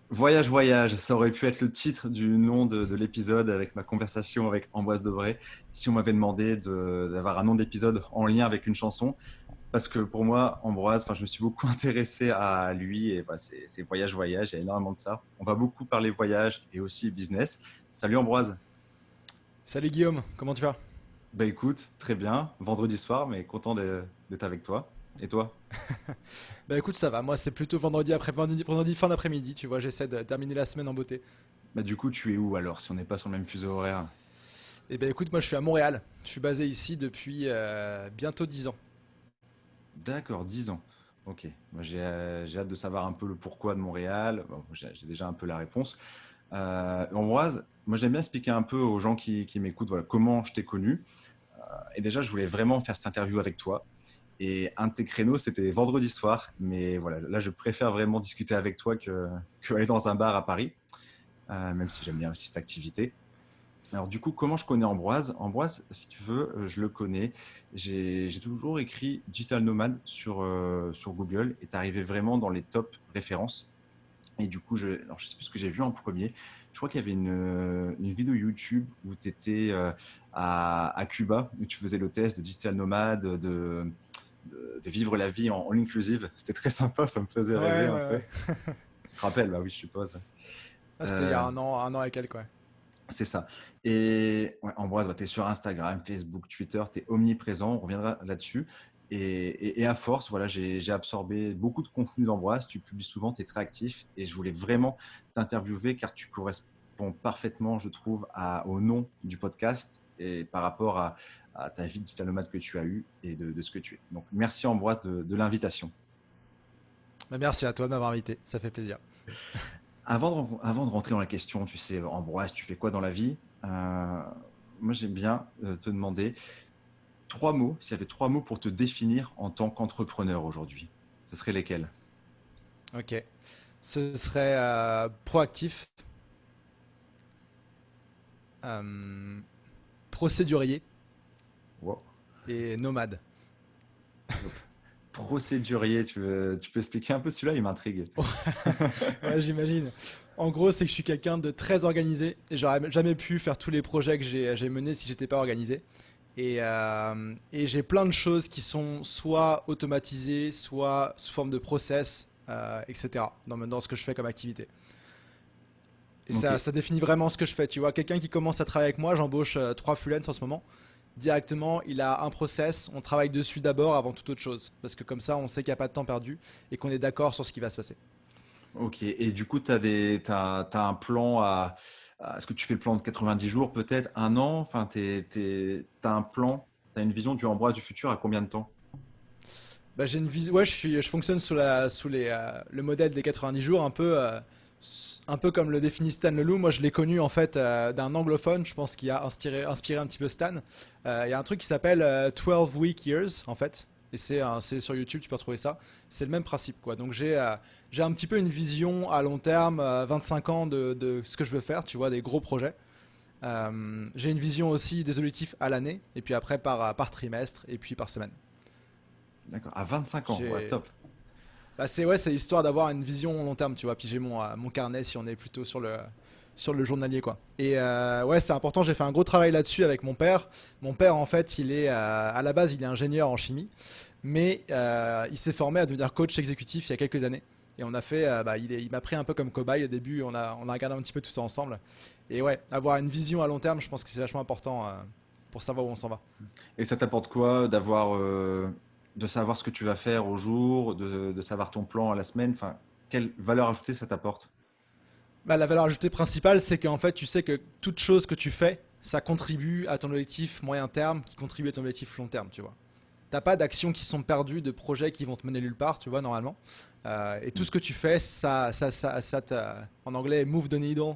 Voyage, voyage, ça aurait pu être le titre du nom de l'épisode avec ma conversation avec Ambroise Debray si on m'avait demandé d'avoir un nom d'épisode en lien avec une chanson. Parce que pour moi, Ambroise, enfin, je me suis beaucoup intéressé à lui et voilà, c'est voyage, voyage, il y a énormément de ça. On va beaucoup parler voyage et aussi business. Salut Ambroise. Salut Guillaume, comment tu vas? Bah écoute, très bien, vendredi soir, mais content d'être avec toi. Et toi? Bah écoute, ça va, moi c'est plutôt vendredi fin d'après-midi, tu vois, j'essaie de terminer la semaine en beauté. Bah du coup, tu es où alors si on n'est pas sur le même fuseau horaire? Et bah écoute, moi je suis à Montréal, je suis basé ici depuis bientôt 10 ans. D'accord, 10 ans. Ok, moi j'ai hâte de savoir un peu le pourquoi de Montréal. Bon, j'ai déjà un peu la réponse. Ambroise, moi j'aime bien expliquer un peu aux gens qui m'écoutent voilà, comment je t'ai connu. Et déjà, je voulais vraiment faire cette interview avec toi. Et un de tes créneaux, c'était vendredi soir. Mais voilà, là, je préfère vraiment discuter avec toi que aller dans un bar à Paris, même si j'aime bien aussi cette activité. Alors du coup, comment je connais Ambroise? Ambroise, si tu veux, je le connais. J'ai toujours écrit Digital Nomad sur Google et tu arrivé vraiment dans les top références. Et du coup, alors, je sais plus ce que j'ai vu en premier. Je crois qu'il y avait une vidéo YouTube où tu étais à Cuba, où tu faisais le test de Digital Nomad, de vivre la vie en all inclusive. C'était très sympa, ça me faisait Ouais, rêver ouais, un peu. ouais. Tu te rappelles? Bah oui, je suppose. Ah, c'était il y a Euh, un an et quelques, ouais. C'est ça. Et ouais, Ambroise, tu es sur Instagram, Facebook, Twitter, tu es omniprésent, on reviendra là-dessus. Et à force, voilà, j'ai absorbé beaucoup de contenu d'Ambroise, tu publies souvent, tu es très actif et je voulais vraiment t'interviewer car tu corresponds parfaitement, je trouve, au nom du podcast et par rapport à ta vie de digital nomade que tu as eue et de ce que tu es. Donc merci Ambroise de l'invitation. Bah, merci à toi de m'avoir invité, ça fait plaisir. Avant de rentrer dans la question, tu sais, Ambroise, tu fais quoi dans la vie? Moi, j'aime bien te demander trois mots, s'il y avait trois mots pour te définir en tant qu'entrepreneur aujourd'hui, ce seraient lesquels? Ok. Ce serait proactif, euh, procédurier Wow. et nomade. Procédurier, tu peux expliquer un peu celui-là, il m'intrigue. Ouais, j'imagine. En gros, c'est que je suis quelqu'un de très organisé et j'aurais jamais pu faire tous les projets que j'ai menés si j'étais pas organisé. Et j'ai plein de choses qui sont soit automatisées, soit sous forme de process, etc. Dans ce que je fais comme activité. Et Ok. ça définit vraiment ce que je fais. Tu vois, quelqu'un qui commence à travailler avec moi, j'embauche 3 freelances en ce moment. Directement, il a un process, on travaille dessus d'abord avant toute autre chose. Parce que comme ça, on sait qu'il n'y a pas de temps perdu et qu'on est d'accord sur ce qui va se passer. Ok. Et du coup, t'as un plan est-ce que tu fais le plan de 90 jours, peut-être un an? Enfin, t'as un plan, t'as une vision du Ambroise du futur à combien de temps? Bah, j'ai une vision. Ouais, je fonctionne le modèle des 90 jours, un peu comme le définit Stan Leloup. Moi, je l'ai connu en fait d'un anglophone, je pense, qui a inspiré un petit peu Stan. Il y a un truc qui s'appelle 12 Week Years, en fait. Et c'est sur YouTube, tu peux retrouver ça. C'est le même principe, quoi. Donc j'ai un petit peu une vision à long terme, 25 ans de ce que je veux faire, tu vois, des gros projets. J'ai une vision aussi des objectifs à l'année, et puis après par trimestre, et puis par semaine. D'accord. À 25 ans, ouais, J'ai top. Bah c'est ouais, c'est histoire d'avoir une vision long terme, tu vois. Puis j'ai mon carnet si on est plutôt sur le journalier quoi. Et ouais, c'est important. J'ai fait un gros travail là-dessus avec mon père. Mon père en fait, il est à la base, il est ingénieur en chimie, mais il s'est formé à devenir coach exécutif il y a quelques années. Et on a fait, bah, il m'a pris un peu comme cobaye au début. On a regardé un petit peu tout ça ensemble. Et ouais, avoir une vision à long terme, je pense que c'est vachement important pour savoir où on s'en va. Et ça t'apporte quoi de savoir ce que tu vas faire au jour, de savoir ton plan à la semaine? Enfin, quelle valeur ajoutée ça t'apporte? Bah, la valeur ajoutée principale, c'est qu'en fait, tu sais que toute chose que tu fais, ça contribue à ton objectif moyen terme, qui contribue à ton objectif long terme, tu vois. T'as pas d'actions qui sont perdues, de projets qui vont te mener nulle part, tu vois, normalement. Et tout Hmm, ce que tu fais, en anglais, move the needle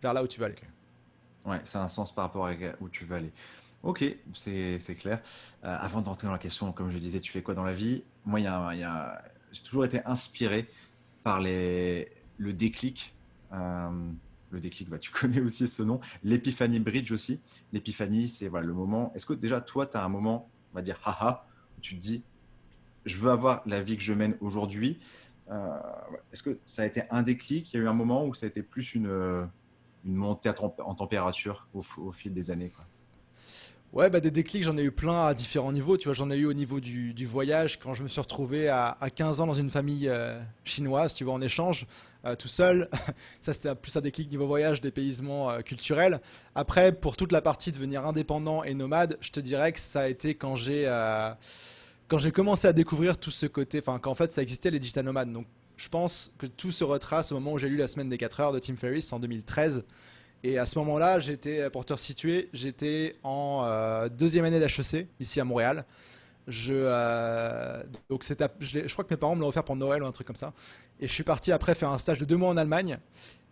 vers là où tu vas aller. ok. Ouais, ça a un sens par rapport à où tu veux aller. Ok, c'est clair. Avant d'entrer dans la question, comme je disais, tu fais quoi dans la vie? Moi, j'ai toujours été inspiré par le déclic. Euh, le déclic, bah, tu connais aussi ce nom. L'épiphanie bridge aussi. L'épiphanie, c'est voilà, le moment. Est-ce que déjà, toi, tu as un moment, on va dire, haha, où tu te dis, je veux avoir la vie que je mène aujourd'hui. Est-ce que ça a été un déclic? Il y a eu un moment où ça a été plus une montée en température au fil des années, quoi. Ouais, bah des déclics, j'en ai eu plein à différents niveaux. Tu vois, j'en ai eu au niveau du voyage, quand je me suis retrouvé à 15 ans dans une famille chinoise, tu vois, en échange, tout seul. Ça, c'était plus un déclic niveau voyage, dépaysement culturel. Après, pour toute la partie devenir indépendant et nomade, je te dirais que ça a été quand j'ai commencé à découvrir tout ce côté, enfin, qu'en fait, ça existait les digital nomades. Donc, je pense que tout se retrace au moment où j'ai lu La semaine des 4 heures de Tim Ferriss en 2013. Et à ce moment-là, pour te resituer, j'étais en deuxième année d'HEC, ici à Montréal. Donc je crois que mes parents me l'ont offert pour Noël ou un truc comme ça. Et je suis parti après faire un stage de 2 mois en Allemagne.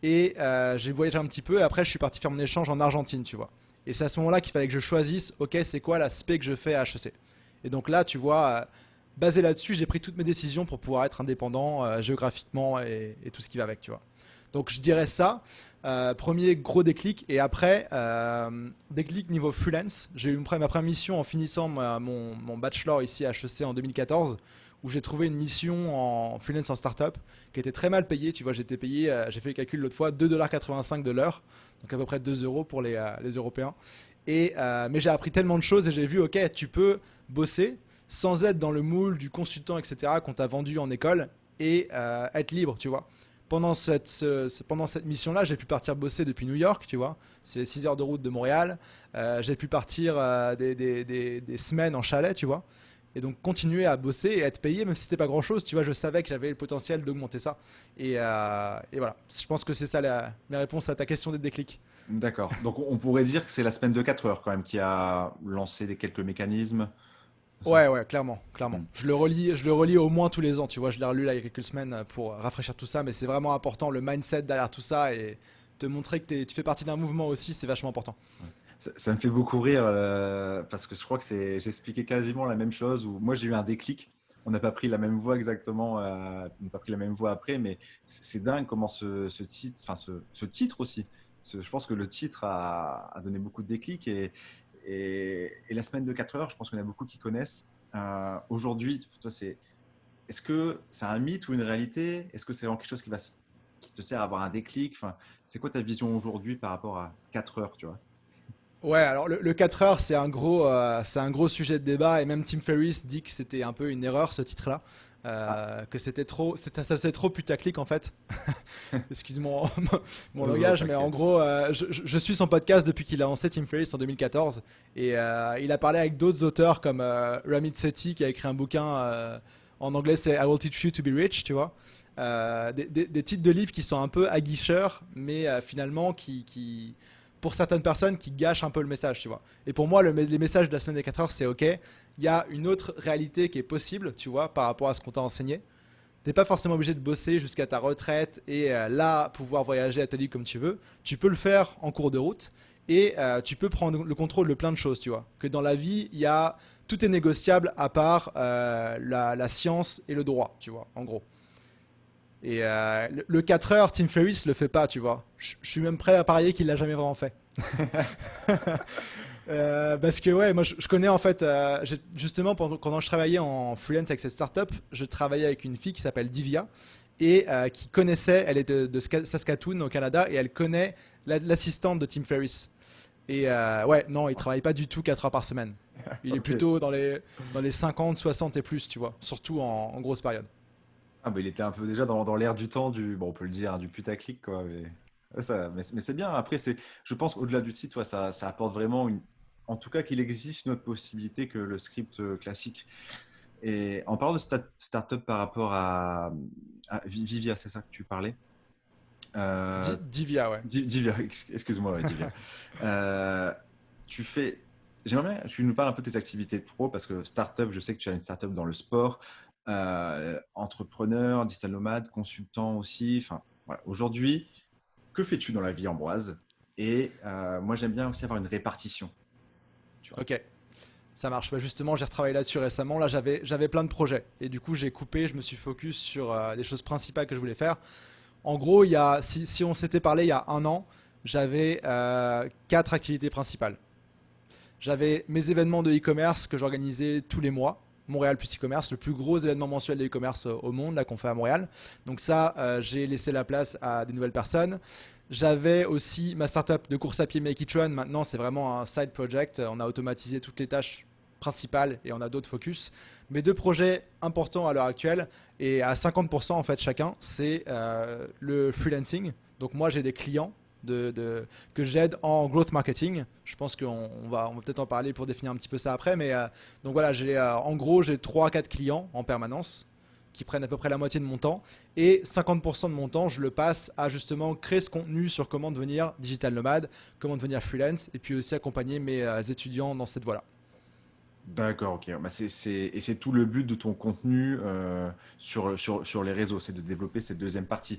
Et j'ai voyagé un petit peu. Et après, je suis parti faire mon échange en Argentine, tu vois. Et c'est à ce moment-là qu'il fallait que je choisisse, ok, c'est quoi l'aspect que je fais à HEC. Et donc là, tu vois, basé là-dessus, j'ai pris toutes mes décisions pour pouvoir être indépendant géographiquement et tout ce qui va avec, tu vois. Donc je dirais ça. Premier gros déclic. Et après, déclic niveau freelance. J'ai eu ma première mission en finissant mon bachelor ici à HEC en 2014, où j'ai trouvé une mission en freelance en startup qui était très mal payée. Tu vois, j'étais payé, j'ai fait le calcul l'autre fois, 2,85 $ de l'heure, donc à peu près 2 euros pour les Européens. Mais j'ai appris tellement de choses et j'ai vu, ok, tu peux bosser sans être dans le moule du consultant, etc., qu'on t'a vendu en école et être libre, tu vois. Pendant cette mission-là, j'ai pu partir bosser depuis New York, tu vois. C'est 6 heures de route de Montréal. J'ai pu partir des semaines en chalet, tu vois. Et donc continuer à bosser et être payé, même si c'était pas grand-chose, tu vois. Je savais que j'avais le potentiel d'augmenter ça. Et voilà. Je pense que c'est ça mes réponses à ta question des déclics. D'accord. Donc, on pourrait dire que c'est la semaine de 4 heures quand même qui a lancé quelques mécanismes. C'est ça? Ouais, ouais, clairement, clairement. Hmm. Je le relis au moins tous les ans, tu vois. Je l'ai relu là il y a quelques semaines pour rafraîchir tout ça, mais c'est vraiment important le mindset derrière tout ça et te montrer que tu fais partie d'un mouvement aussi, c'est vachement important. Ça me fait beaucoup rire parce que je crois que j'expliquais quasiment la même chose où moi j'ai eu un déclic. On n'a pas pris la même voie exactement, on n'a pas pris la même voie après, mais c'est dingue comment ce titre, enfin ce titre aussi. Je pense que le titre a donné beaucoup de déclics et la semaine de 4 heures, je pense qu'on a beaucoup qui connaissent. Aujourd'hui, pour toi, est-ce que c'est un mythe ou une réalité? Est-ce que c'est vraiment quelque chose qui te sert à avoir un déclic? Enfin, c'est quoi ta vision aujourd'hui par rapport à 4 heures, tu vois? Ouais, alors le 4 heures, c'est un gros sujet de débat et même Tim Ferriss dit que c'était un peu une erreur ce titre-là. Ah, Que ça faisait trop putaclic en fait. Excuse-moi mon oh, langage, mais en t'inquiète. gros, je suis son podcast depuis qu'il a lancé Tim Ferriss en 2014 et il a parlé avec d'autres auteurs comme Ramit Sethi qui a écrit un bouquin en anglais, c'est I Will Teach You to Be Rich, tu vois. Des titres de livres qui sont un peu aguicheurs, mais finalement pour certaines personnes, qui gâchent un peu le message, tu vois. Et pour moi, les messages de la semaine des 4 heures, c'est ok. Il y a une autre réalité qui est possible, tu vois, par rapport à ce qu'on t'a enseigné. T'es pas forcément obligé de bosser jusqu'à ta retraite et là pouvoir voyager à ta libre comme tu veux. Tu peux le faire en cours de route et tu peux prendre le contrôle de plein de choses, tu vois. Que dans la vie, tout est négociable à part la science et le droit, tu vois, en gros. Et le 4 heures, Tim Ferriss le fait pas, tu vois. Je suis même prêt à parier qu'il l'a jamais vraiment fait. Parce que ouais, moi je connais en fait, justement quand je travaillais en freelance avec cette startup, je travaillais avec une fille qui s'appelle Divya et qui connaissait, elle est de Saskatoon au Canada et elle connaît l'assistante de Tim Ferriss. Et ouais, non, il travaille pas du tout 4 heures par semaine. Il est Ok. plutôt dans les 50, 60 et plus, tu vois, surtout en grosse période. Ah, bah, il était un peu déjà dans l'air du temps bon, on peut le dire, hein, du putaclic, quoi. Mais c'est bien. Après, je pense au-delà du titre, ouais, ça apporte vraiment en tout cas qu'il existe une autre possibilité que le script classique. Et en parlant de startup par rapport à Vivia, c'est ça que tu parlais? Euh, Divya, ouais. Divya, excuse-moi, ouais, Divya. Euh, tu fais, J'aimerais bien que tu nous parles un peu de tes activités de pro parce que startup, je sais que tu as une startup dans le sport, entrepreneur, digital nomade, consultant aussi. Enfin, voilà. Aujourd'hui, que fais-tu dans la vie, Ambroise? Et moi, j'aime bien aussi avoir une répartition. Tu vois. Ok. Ça marche. Bah, justement, j'ai retravaillé là-dessus récemment. Là, j'avais plein de projets. Et du coup, j'ai coupé, je me suis focus sur les choses principales que je voulais faire. En gros, si on s'était parlé il y a un an, j'avais 4 activités principales. J'avais mes événements de e-commerce que j'organisais tous les mois. Montréal plus e-commerce, le plus gros événement mensuel de e-commerce au monde là qu'on fait à Montréal. Donc ça, j'ai laissé la place à des nouvelles personnes. J'avais aussi ma startup de course à pied Make It Run. Maintenant, c'est vraiment un side project. On a automatisé toutes les tâches principales et on a d'autres focus. Mes deux projets importants à l'heure actuelle et à 50% en fait chacun, c'est le freelancing. Donc moi, j'ai des clients que j'aide en growth marketing. Je pense qu'on va peut-être en parler pour définir un petit peu ça après. Mais donc voilà, en gros, j'ai 3-4 clients en permanence qui prennent à peu près la moitié de mon temps. Et 50% de mon temps, je le passe à justement créer ce contenu sur comment devenir digital nomade, comment devenir freelance, et puis aussi accompagner mes étudiants dans cette voie-là. D'accord, ok. Bah, et c'est tout le but de ton contenu sur les réseaux, c'est de développer cette deuxième partie.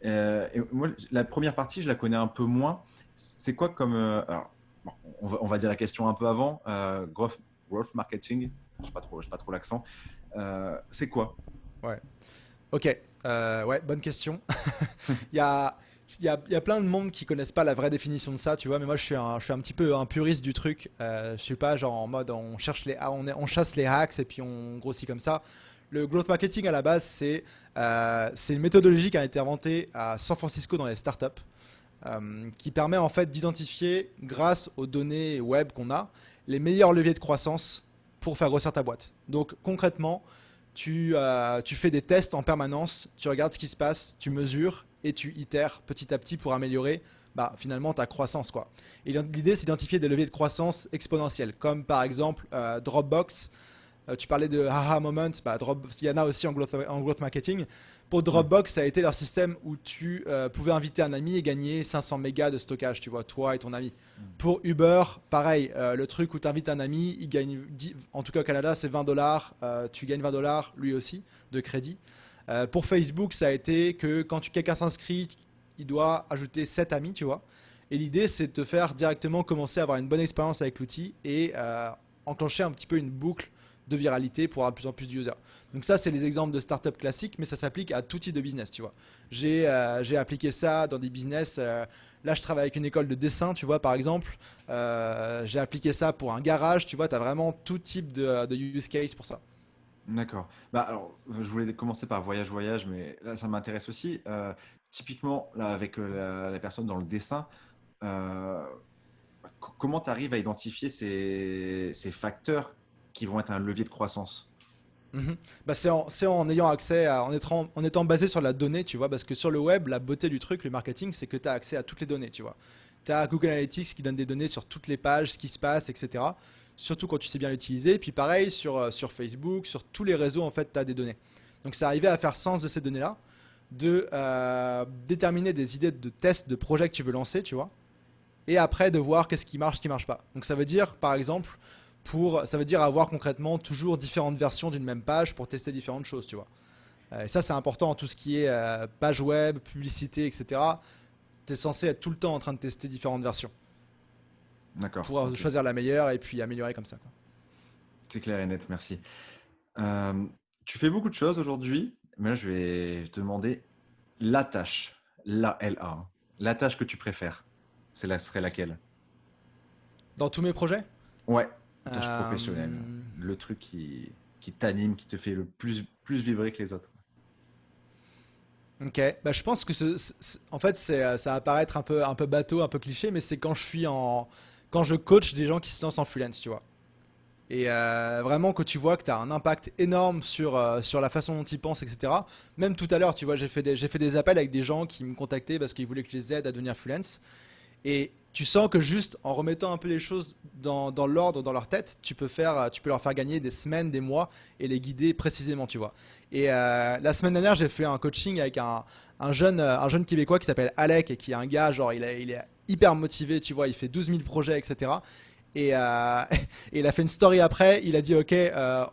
Et moi, la première partie, je la connais un peu moins. C'est quoi comme... alors, bon, on va dire la question un peu avant. Growth marketing, je sais pas trop l'accent. C'est quoi? Ouais. Ok. Ouais, bonne question. Il y a, il y a plein de monde qui connaissent pas la vraie définition de ça, tu vois, mais moi je suis un petit peu un puriste du truc. Je suis pas genre en mode on chasse les hacks et puis on grossit comme ça. Le growth marketing à la base, c'est une méthodologie qui a été inventée à San Francisco dans les startups, qui permet en fait d'identifier, grâce aux données web qu'on a, les meilleurs leviers de croissance pour faire grossir ta boîte. Donc concrètement, tu fais des tests en permanence, tu regardes ce qui se passe, tu mesures et tu itères petit à petit pour améliorer finalement ta croissance, quoi. Et l'idée, c'est d'identifier des leviers de croissance exponentiels, comme par exemple Dropbox. Tu parlais de haha moment, il y en a aussi en growth marketing. Pour Hmm. Dropbox, ça a été leur système où tu pouvais inviter un ami et gagner 500 mégas de stockage, tu vois, toi et ton ami. Pour Uber, pareil, le truc où tu invites un ami, il gagne, en tout cas au Canada, c'est 20 dollars, tu gagnes 20 dollars lui aussi de crédit. Pour Facebook, ça a été que quand quelqu'un s'inscrit, il doit ajouter 7 amis, tu vois. Et l'idée, c'est de te faire directement commencer à avoir une bonne expérience avec l'outil et enclencher un petit peu une boucle de viralité pour avoir de plus en plus de users. Donc ça, c'est les exemples de startups classiques, mais ça s'applique à tout type de business, tu vois. J'ai appliqué ça dans des business. Là, je travaille avec une école de dessin, tu vois, par exemple. J'ai appliqué ça pour un garage, tu vois. Tu as vraiment tout type de use case pour ça. D'accord. Bah, alors, je voulais commencer par voyage, mais là, ça m'intéresse aussi. Typiquement, là, avec la personne dans le dessin, euh, comment tu arrives à identifier ces facteurs qui vont être un levier de croissance? Mhm. C'est en ayant accès en étant basé sur la donnée, tu vois, parce que sur le web, la beauté du truc, le marketing, c'est que tu as accès à toutes les données, tu vois. Tu as Google Analytics qui donne des données sur toutes les pages, ce qui se passe, etc. Surtout quand tu sais bien l'utiliser. Puis pareil, sur Facebook, sur tous les réseaux, en fait, tu as des données. Donc c'est arrivé à faire sens de ces données-là, de déterminer des idées de tests, de projets que tu veux lancer, tu vois, et après de voir qu'est-ce qui marche pas. Donc ça veut dire, par exemple, ça veut dire avoir concrètement toujours différentes versions d'une même page pour tester différentes choses, tu vois. Et ça, c'est important en tout ce qui est page web, publicité, etc. Tu es censé être tout le temps en train de tester différentes versions D'accord, pour ok. choisir la meilleure et puis améliorer comme ça, quoi. C'est clair et net, merci. Euh, Tu fais beaucoup de choses aujourd'hui, mais là, je vais te demander la tâche, la LA, hein. La tâche que tu préfères, serait laquelle? Dans tous mes projets. Ouais, tâche professionnelle. euh, Le truc qui t'anime, qui te fait le plus vibrer que les autres. Ok, je pense que en fait ça va paraître un peu bateau, un peu cliché, mais c'est quand je coach des gens qui se lancent en freelance, tu vois. Et vraiment que tu vois que tu as un impact énorme sur la façon dont ils pensent, etc. Même tout à l'heure, tu vois, j'ai fait des appels avec des gens qui me contactaient parce qu'ils voulaient que je les aide à devenir freelance. Et tu sens que juste en remettant un peu les choses dans l'ordre, dans leur tête, tu peux leur faire gagner des semaines, des mois et les guider précisément, tu vois. Et la semaine dernière, j'ai fait un coaching avec un jeune Québécois qui s'appelle Alec et qui est un gars, genre, il est hyper motivé, tu vois, il fait 12 000 projets, etc. Et, et il a fait une story après, il a dit ok,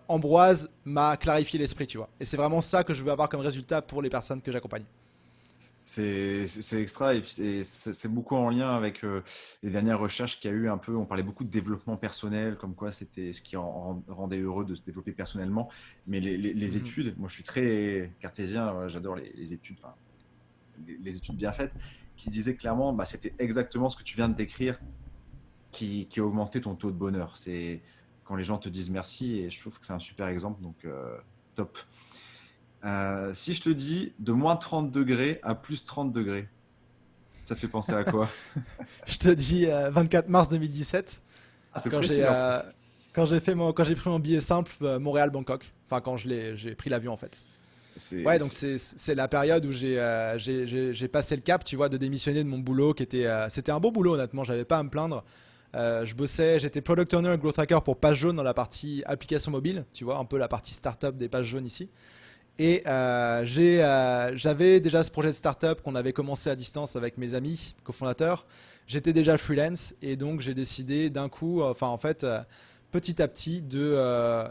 Ambroise m'a clarifié l'esprit, tu vois. Et c'est vraiment ça que je veux avoir comme résultat pour les personnes que j'accompagne. C'est extra et c'est beaucoup en lien avec les dernières recherches qu'il y a eu un peu. On parlait beaucoup de développement personnel, comme quoi c'était ce qui rendait heureux de se développer personnellement. Mais les Mhm. études, moi je suis très cartésien, j'adore les études, enfin, les études bien faites, qui disaient clairement, bah, c'était exactement ce que tu viens de décrire qui augmentait ton taux de bonheur. C'est quand les gens te disent merci et je trouve que c'est un super exemple, donc top. Si je te dis de moins 30 degrés à plus 30 degrés, ça te fait penser à quoi? Je te dis 24 mars 2017, Ah, c'est quand précis en plus. quand j'ai pris mon billet simple Montréal-Bangkok. Enfin, quand j'ai pris l'avion en fait. C'est, Ouais, donc c'est- c'est la période où j'ai passé le cap, tu vois, de démissionner de mon boulot qui était c'était un beau boulot honnêtement, j'avais pas à me plaindre. Je bossais, j'étais product owner et growth hacker pour Page Jaune dans la partie application mobile, tu vois, un peu la partie startup des Pages Jaunes ici. Et j'avais déjà ce projet de startup qu'on avait commencé à distance avec mes amis cofondateurs. J'étais déjà freelance et donc j'ai décidé d'un coup, enfin en fait, petit à petit, de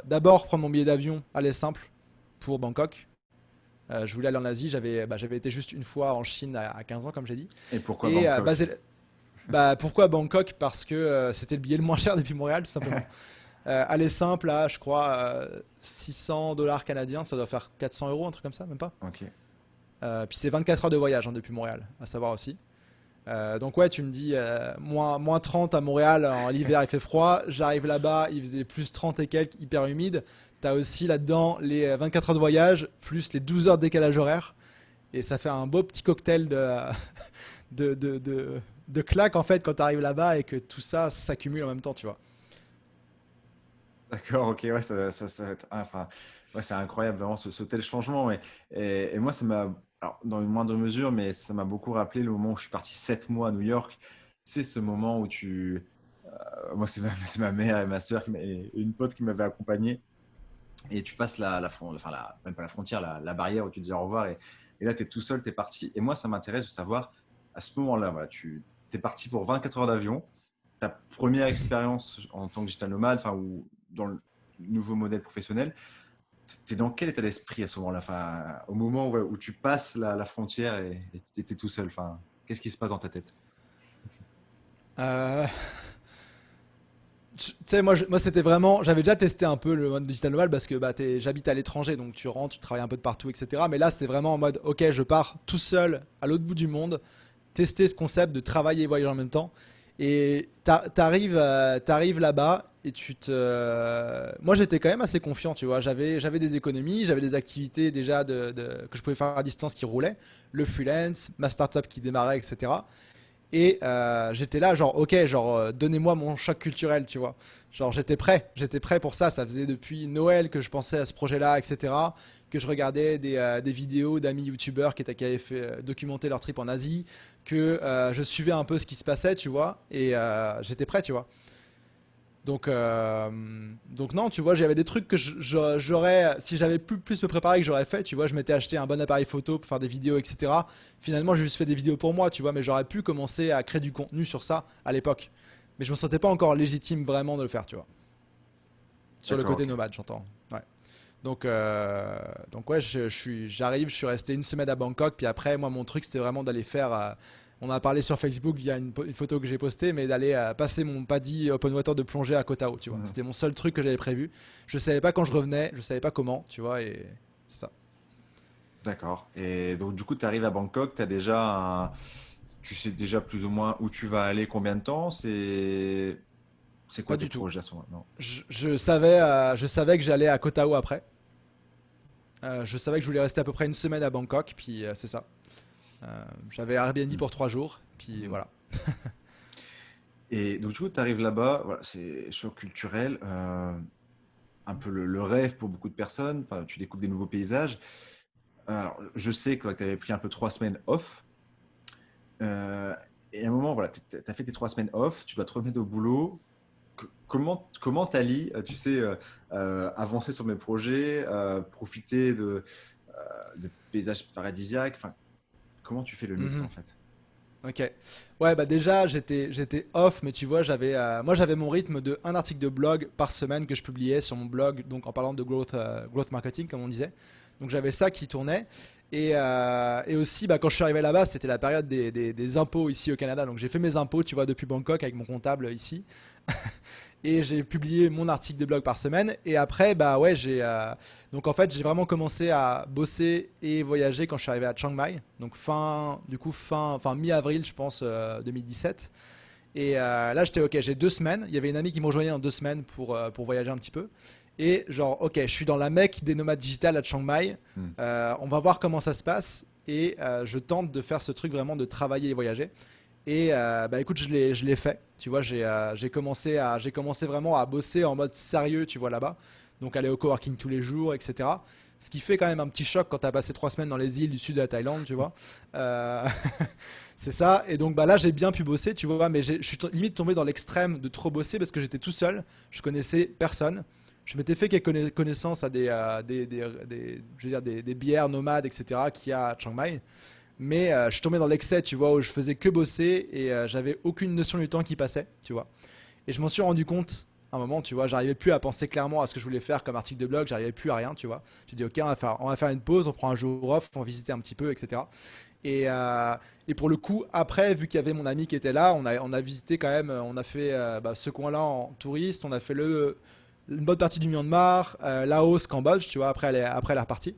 d'abord prendre mon billet d'avion aller simple pour Bangkok. Je voulais aller en Asie, j'avais été juste une fois en Chine à 15 ans, comme j'ai dit. Et pourquoi Et Bangkok? pourquoi Bangkok? Parce que c'était le billet le moins cher depuis Montréal, tout simplement. Aller simple, là, je crois, 600 dollars canadiens, ça doit faire 400 euros, un truc comme ça, même pas. Ok. Puis c'est 24 heures de voyage hein, depuis Montréal, à savoir aussi. Donc ouais, tu me dis moins 30 à Montréal, en l'hiver il fait froid, j'arrive là-bas, il faisait plus 30 et quelques, hyper humide. T'as aussi là-dedans les 24 heures de voyage, plus les 12 heures de décalage horaire. Et ça fait un beau petit cocktail de claques en fait quand t'arrives là-bas et que tout ça s'accumule en même temps, tu vois. D'accord, ok, ouais, va être, enfin, ouais, c'est incroyable vraiment ce tel changement. Et moi, ça m'a, alors, dans une moindre mesure, mais ça m'a beaucoup rappelé le moment où je suis parti 7 mois à New York. C'est ce moment où moi, c'est ma mère et ma soeur et une pote qui m'avait accompagné. Et tu passes enfin, même pas la frontière, la barrière où tu te dis au revoir. Et là, tu es tout seul, tu es parti. Et moi, ça m'intéresse de savoir, à ce moment-là, voilà, tu es parti pour 24 heures d'avion. Ta première expérience en tant que digital nomade, enfin, ou dans le nouveau modèle professionnel, tu es dans quel état d'esprit à ce moment-là, enfin, au moment où tu passes la frontière et tu es tout seul, enfin, qu'est-ce qui se passe dans ta tête? Euh, Tu sais, moi c'était vraiment. J'avais déjà testé un peu le mode digital nomade parce que j'habite à l'étranger, donc tu rentres, tu travailles un peu de partout, etc. Mais là, c'était vraiment en mode, ok, je pars tout seul à l'autre bout du monde, tester ce concept de travailler et voyager en même temps. Et t'arrives là-bas et moi, j'étais quand même assez confiant, tu vois. J'avais des économies, j'avais des activités déjà que je pouvais faire à distance qui roulaient, le freelance, ma startup qui démarrait, etc. Et j'étais là, genre, ok, genre, donnez-moi mon choc culturel, tu vois. Genre, j'étais prêt pour ça. Ça faisait depuis Noël que je pensais à ce projet-là, etc. Que je regardais des vidéos d'amis youtubeurs qui avaient fait documenter leur trip en Asie, que je suivais un peu ce qui se passait, tu vois. Et j'étais prêt, tu vois. Donc non, tu vois, j'avais des trucs que j'aurais, si j'avais plus me préparer, que j'aurais fait, tu vois, je m'étais acheté un bon appareil photo pour faire des vidéos, etc. Finalement, j'ai juste fait des vidéos pour moi, tu vois, mais j'aurais pu commencer à créer du contenu sur ça à l'époque. Mais je me sentais pas encore légitime vraiment de le faire, tu vois. Sur le D'accord, côté ok. nomade, j'entends. Ouais. Donc ouais, j'arrive, je suis resté une semaine à Bangkok, puis après, moi, mon truc, c'était vraiment d'aller faire. On a parlé sur Facebook via une photo que j'ai postée, mais d'aller passer mon paddy open water de plongée à Koh Tao, tu vois. Mhm. C'était mon seul truc que j'avais prévu. Je savais pas quand je revenais, je savais pas comment, tu vois, et c'est ça. D'accord. Et donc, du coup, tu arrives à Bangkok, tu sais déjà plus ou moins où tu vas aller, combien de temps? C'est quoi Pas tes du tout. projets à ce moment-là? Non. Je savais que j'allais à Koh Tao après. Je savais que je voulais rester à peu près une semaine à Bangkok, puis c'est ça. J'avais Airbnb Mhm. pour 3 jours, puis Mhm. voilà. Et donc, du coup, tu arrives là-bas, voilà, c'est choc culturel, un peu le rêve pour beaucoup de personnes. Enfin, tu découvres des nouveaux paysages. Alors, je sais que tu avais pris un peu 3 semaines off. Euh, et à un moment, voilà, tu as fait tes 3 semaines off, tu dois te remettre au boulot. Comment t'allies, tu sais, avancer sur mes projets, profiter de paysages paradisiaques. Enfin, comment tu fais le mix en Mhm. fait? Ok. Ouais, bah déjà, j'étais off, mais tu vois, moi, j'avais mon rythme de un article de blog par semaine que je publiais sur mon blog, donc en parlant de growth marketing, comme on disait. Donc j'avais ça qui tournait. Et aussi, bah, quand je suis arrivé là-bas, c'était la période des impôts ici au Canada. Donc j'ai fait mes impôts, tu vois, depuis Bangkok avec mon comptable ici. Et j'ai publié mon article de blog par semaine. Et après, bah ouais, donc en fait, j'ai vraiment commencé à bosser et voyager quand je suis arrivé à Chiang Mai. Donc enfin mi-avril, je pense, 2017. Et là, j'étais ok, j'ai 2 semaines. Il y avait une amie qui me rejoignait dans 2 semaines pour voyager un petit peu. Et genre, ok, je suis dans la Mecque des nomades digitales à Chiang Mai. Hmm. On va voir comment ça se passe. Et je tente de faire ce truc vraiment de travailler et voyager. Et bah écoute, je l'ai fait. Tu vois, j'ai commencé vraiment à bosser en mode sérieux, tu vois, là-bas. Donc aller au coworking tous les jours, etc. Ce qui fait quand même un petit choc quand tu as passé 3 semaines dans les îles du sud de la Thaïlande, tu vois. Euh, c'est ça. Et donc bah là, j'ai bien pu bosser, tu vois, mais je suis limite tombé dans l'extrême de trop bosser parce que j'étais tout seul. Je connaissais personne. Je m'étais fait quelques connaissances à je veux dire des bières nomades, etc. qu'il y a à Chiang Mai. Mais je suis tombé dans l'excès, tu vois, où je faisais que bosser et j'avais aucune notion du temps qui passait, tu vois. Et je m'en suis rendu compte à un moment, tu vois, j'arrivais plus à penser clairement à ce que je voulais faire comme article de blog, j'arrivais plus à rien, tu vois. J'ai dit, ok, on va faire une pause, on prend un jour off, on va visiter un petit peu, etc. Et pour le coup, après, vu qu'il y avait mon ami qui était là, on a visité quand même, on a fait ce coin-là en touriste, on a fait une bonne partie du Myanmar, Laos, Cambodge, tu vois, après elle est repartie.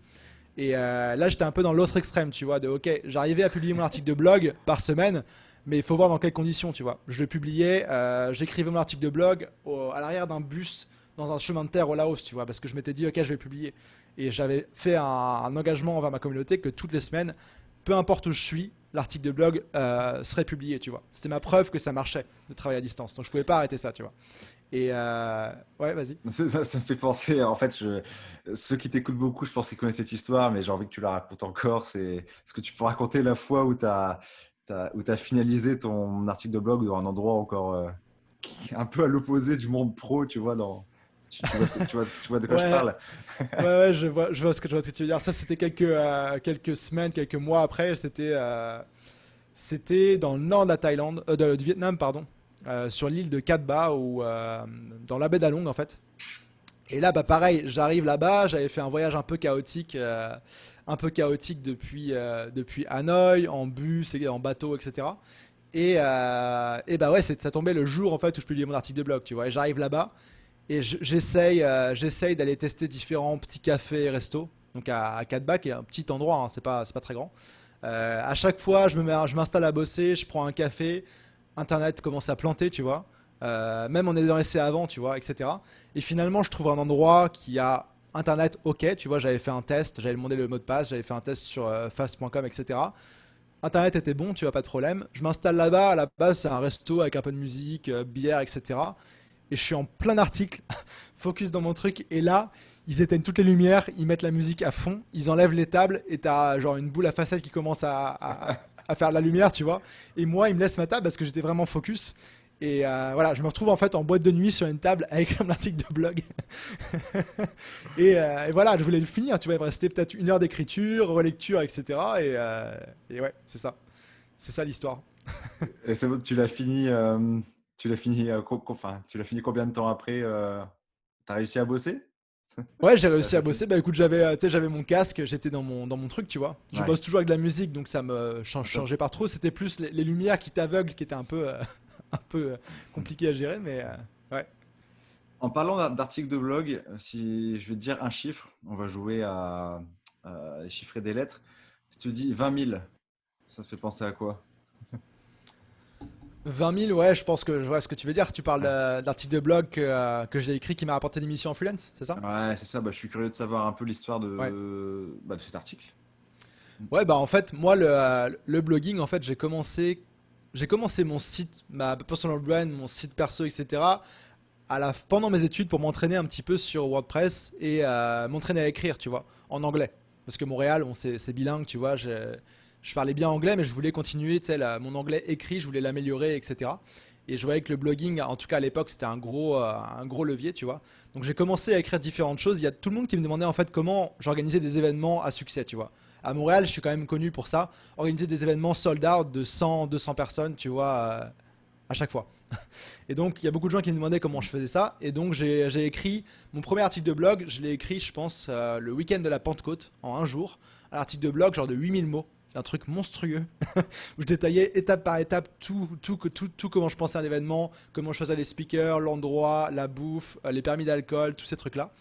Et là, j'étais un peu dans l'autre extrême, tu vois, de ok, j'arrivais à publier mon article de blog par semaine, mais il faut voir dans quelles conditions, tu vois. Je le publiais, j'écrivais mon article de blog à l'arrière d'un bus dans un chemin de terre au Laos, tu vois, parce que je m'étais dit ok, je vais publier. Et j'avais fait un engagement envers ma communauté que toutes les semaines, peu importe où je suis, l'article de blog serait publié, tu vois. C'était ma preuve que ça marchait de travailler à distance, donc je pouvais pas arrêter ça, tu vois. Et ouais, vas-y. Ça me fait penser, en fait, ceux qui t'écoutent beaucoup, je pense qu'ils connaissent cette histoire, mais j'ai envie que tu la racontes encore. C'est ce que tu peux raconter la fois où tu as finalisé ton article de blog dans un endroit encore qui est un peu à l'opposé du monde pro, tu vois, tu vois, tu vois de quoi je Ouais, parle. ouais, je vois ce que tu veux dire. Ça, c'était quelques semaines, quelques mois après. C'était dans le nord de la Thaïlande, du Vietnam, pardon, sur l'île de Cat Ba, ou dans la baie d'Along, en fait. Et là, bah pareil, j'arrive là-bas. J'avais fait un voyage un peu chaotique depuis Hanoï, en bus et en bateau, etc. Et bah ouais, ça tombait le jour en fait où je publiais mon article de blog, tu vois. Et j'arrive là-bas. Et j'essaye d'aller tester différents petits cafés et restos. Donc à Katba, qui est un petit endroit, hein, c'est pas très grand. À chaque fois, je m'installe à bosser, je prends un café, Internet commence à planter, tu vois. Même on est dans l'essai avant, tu vois, etc. Et finalement, je trouve un endroit qui a Internet ok, tu vois. J'avais fait un test, j'avais demandé le mot de passe, j'avais fait un test sur fast.com, etc. Internet était bon, tu vois, pas de problème. Je m'installe là-bas, à la base, c'est un resto avec un peu de musique, bière, etc. Et je suis en plein article, focus dans mon truc, et là, ils éteignent toutes les lumières, ils mettent la musique à fond, ils enlèvent les tables, et t'as genre une boule à facettes qui commence à faire de la lumière, tu vois. Et moi, ils me laissent ma table parce que j'étais vraiment focus. Et voilà, je me retrouve en fait en boîte de nuit sur une table avec un article de blog. Et voilà, je voulais le finir, tu vois, il me restait peut-être 1 heure d'écriture, relecture, etc. Et ouais, c'est ça. C'est ça l'histoire. Et c'est bon, tu l'as fini combien de temps après tu as réussi à bosser? Ouais, j'ai T'as réussi à fait fini. bosser. Bah écoute, tu sais, j'avais mon casque, j'étais dans mon truc, tu vois. Je Ouais. bosse toujours avec de la musique, donc ça me changeait pas trop. C'était plus les lumières qui t'aveuglent qui étaient un peu, un peu compliqué à gérer, mais ouais. En parlant d'articles de blog, si je vais te dire un chiffre, on va jouer à chiffrer des lettres. Si tu dis 20 000, ça te fait penser à quoi? 20 000, ouais, je pense que je vois ce que tu veux dire. Tu parles Ouais, de l'article de blog que j'ai écrit qui m'a rapporté des missions en freelance, c'est ça? ouais, c'est ça. Bah, je suis curieux de savoir un peu l'histoire Ouais. de cet article. Ouais, bah en fait, moi, le blogging, en fait, j'ai commencé mon site, ma personal brand, mon site perso, etc. Pendant mes études pour m'entraîner un petit peu sur WordPress et m'entraîner à écrire, tu vois, en anglais. Parce que Montréal, bon, c'est bilingue, tu vois. Je parlais bien anglais, mais je voulais continuer, tu sais, mon anglais écrit, je voulais l'améliorer, etc. Et je voyais que le blogging, en tout cas à l'époque, c'était un gros levier, tu vois. Donc j'ai commencé à écrire différentes choses. Il y a tout le monde qui me demandait en fait comment j'organisais des événements à succès, tu vois. À Montréal, je suis quand même connu pour ça. Organiser des événements sold out de 100, 200 personnes, tu vois, à chaque fois. Et donc, il y a beaucoup de gens qui me demandaient comment je faisais ça. Et donc, j'ai écrit mon premier article de blog. Je l'ai écrit, je pense, le week-end de la Pentecôte, en un jour. Un article de blog, genre de 8000 mots. C'est un truc monstrueux où je détaillais étape par étape tout comment je pensais à un événement, comment je choisissais les speakers, l'endroit, la bouffe, les permis d'alcool, tous ces trucs-là.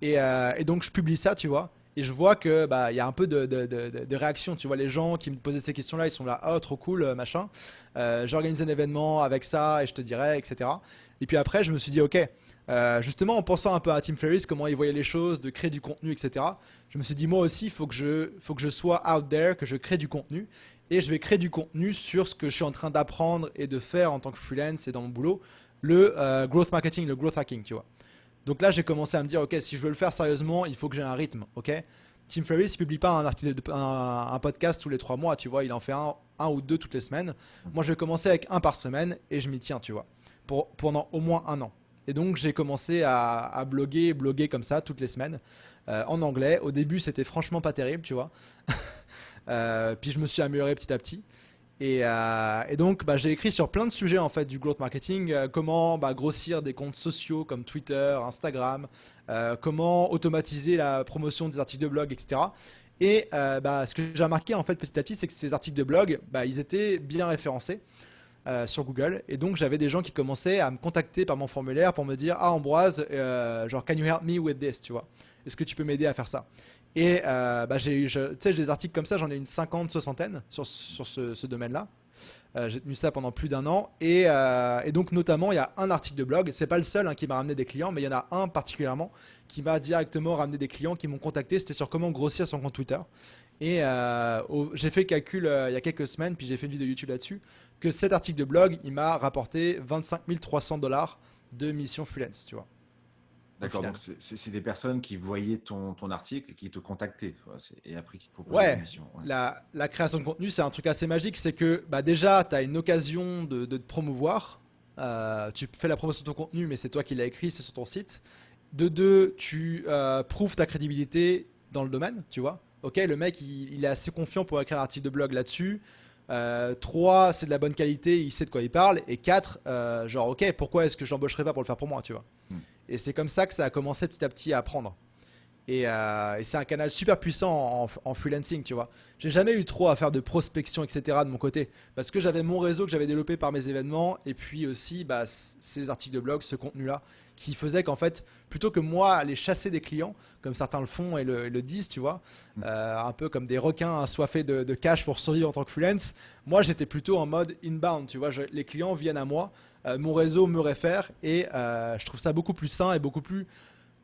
Et donc, je publie ça, tu vois. et je vois que bah il y a un peu de réaction. Tu vois, les gens qui me posaient ces questions-là, ils sont là, oh trop cool, machin. J'organise un événement avec ça et je te dirai, etc. Et puis après, je me suis dit, ok, justement en pensant un peu à Tim Ferriss, comment il voyait les choses, de créer du contenu, etc. Je me suis dit, moi aussi, faut que je sois out there, que je crée du contenu. Et je vais créer du contenu sur ce que je suis en train d'apprendre et de faire en tant que freelance et dans mon boulot, le growth marketing, le growth hacking, tu vois. Donc là, j'ai commencé à me dire, ok, si je veux le faire sérieusement, il faut que j'ai un rythme, ok. Tim Ferriss, il publie pas un podcast tous les 3 mois, tu vois, il en fait un ou deux toutes les semaines. Moi, je vais commencer avec un par semaine et je m'y tiens, tu vois, pendant au moins un an. Et donc, j'ai commencé à bloguer comme ça toutes les semaines en anglais. Au début, c'était franchement pas terrible, tu vois. Puis je me suis amélioré petit à petit. Et donc, bah, j'ai écrit sur plein de sujets en fait du growth marketing, comment bah, grossir des comptes sociaux comme Twitter, Instagram, comment automatiser la promotion des articles de blog, etc. Et bah, ce que j'ai remarqué en fait petit à petit, c'est que ces articles de blog, bah, ils étaient bien référencés sur Google. Et donc, j'avais des gens qui commençaient à me contacter par mon formulaire pour me dire, ah Ambroise, genre, can you help me with this, tu vois? Est-ce que tu peux m'aider à faire ça? Et bah, tu sais, des articles comme ça, j'en ai une soixantaine sur ce domaine-là. J'ai tenu ça pendant plus d'un an. Et donc, notamment, il y a un article de blog. C'est pas le seul hein, qui m'a ramené des clients, mais il y en a un particulièrement qui m'a directement ramené des clients qui m'ont contacté. C'était sur comment grossir son compte Twitter. Et j'ai fait le calcul il y a quelques semaines, puis j'ai fait une vidéo YouTube là-dessus, que cet article de blog, il m'a rapporté 25 300 $ de mission freelance, tu vois. D'accord, donc c'est des personnes qui voyaient ton article et qui te contactaient, et après qui te proposaient des Ouais, missions. Ouais. la création de contenu, c'est un truc assez magique. C'est que bah déjà, tu as une occasion de te promouvoir. Tu fais la promotion de ton contenu, mais c'est toi qui l'as écrit, c'est sur ton site. De deux, tu prouves ta crédibilité dans le domaine, tu vois. Ok, le mec, il est assez confiant pour écrire un article de blog là-dessus. Trois, c'est de la bonne qualité, il sait de quoi il parle. Et quatre, genre, ok, pourquoi est-ce que je l'embaucherais pas pour le faire pour moi, tu vois. Hmm. Et c'est comme ça que ça a commencé petit à petit à apprendre. Et c'est un canal super puissant en freelancing, tu vois. J'ai jamais eu trop à faire de prospection, etc. de mon côté. Parce que j'avais mon réseau que j'avais développé par mes événements. Et puis aussi, bah, ces articles de blog, ce contenu-là, qui faisait qu'en fait, plutôt que moi aller chasser des clients, comme certains le font et le disent, tu vois, un peu comme des requins assoiffés de cash pour survivre en tant que freelance, moi j'étais plutôt en mode inbound, tu vois. Les clients viennent à moi, mon réseau me réfère. Et je trouve ça beaucoup plus sain et beaucoup plus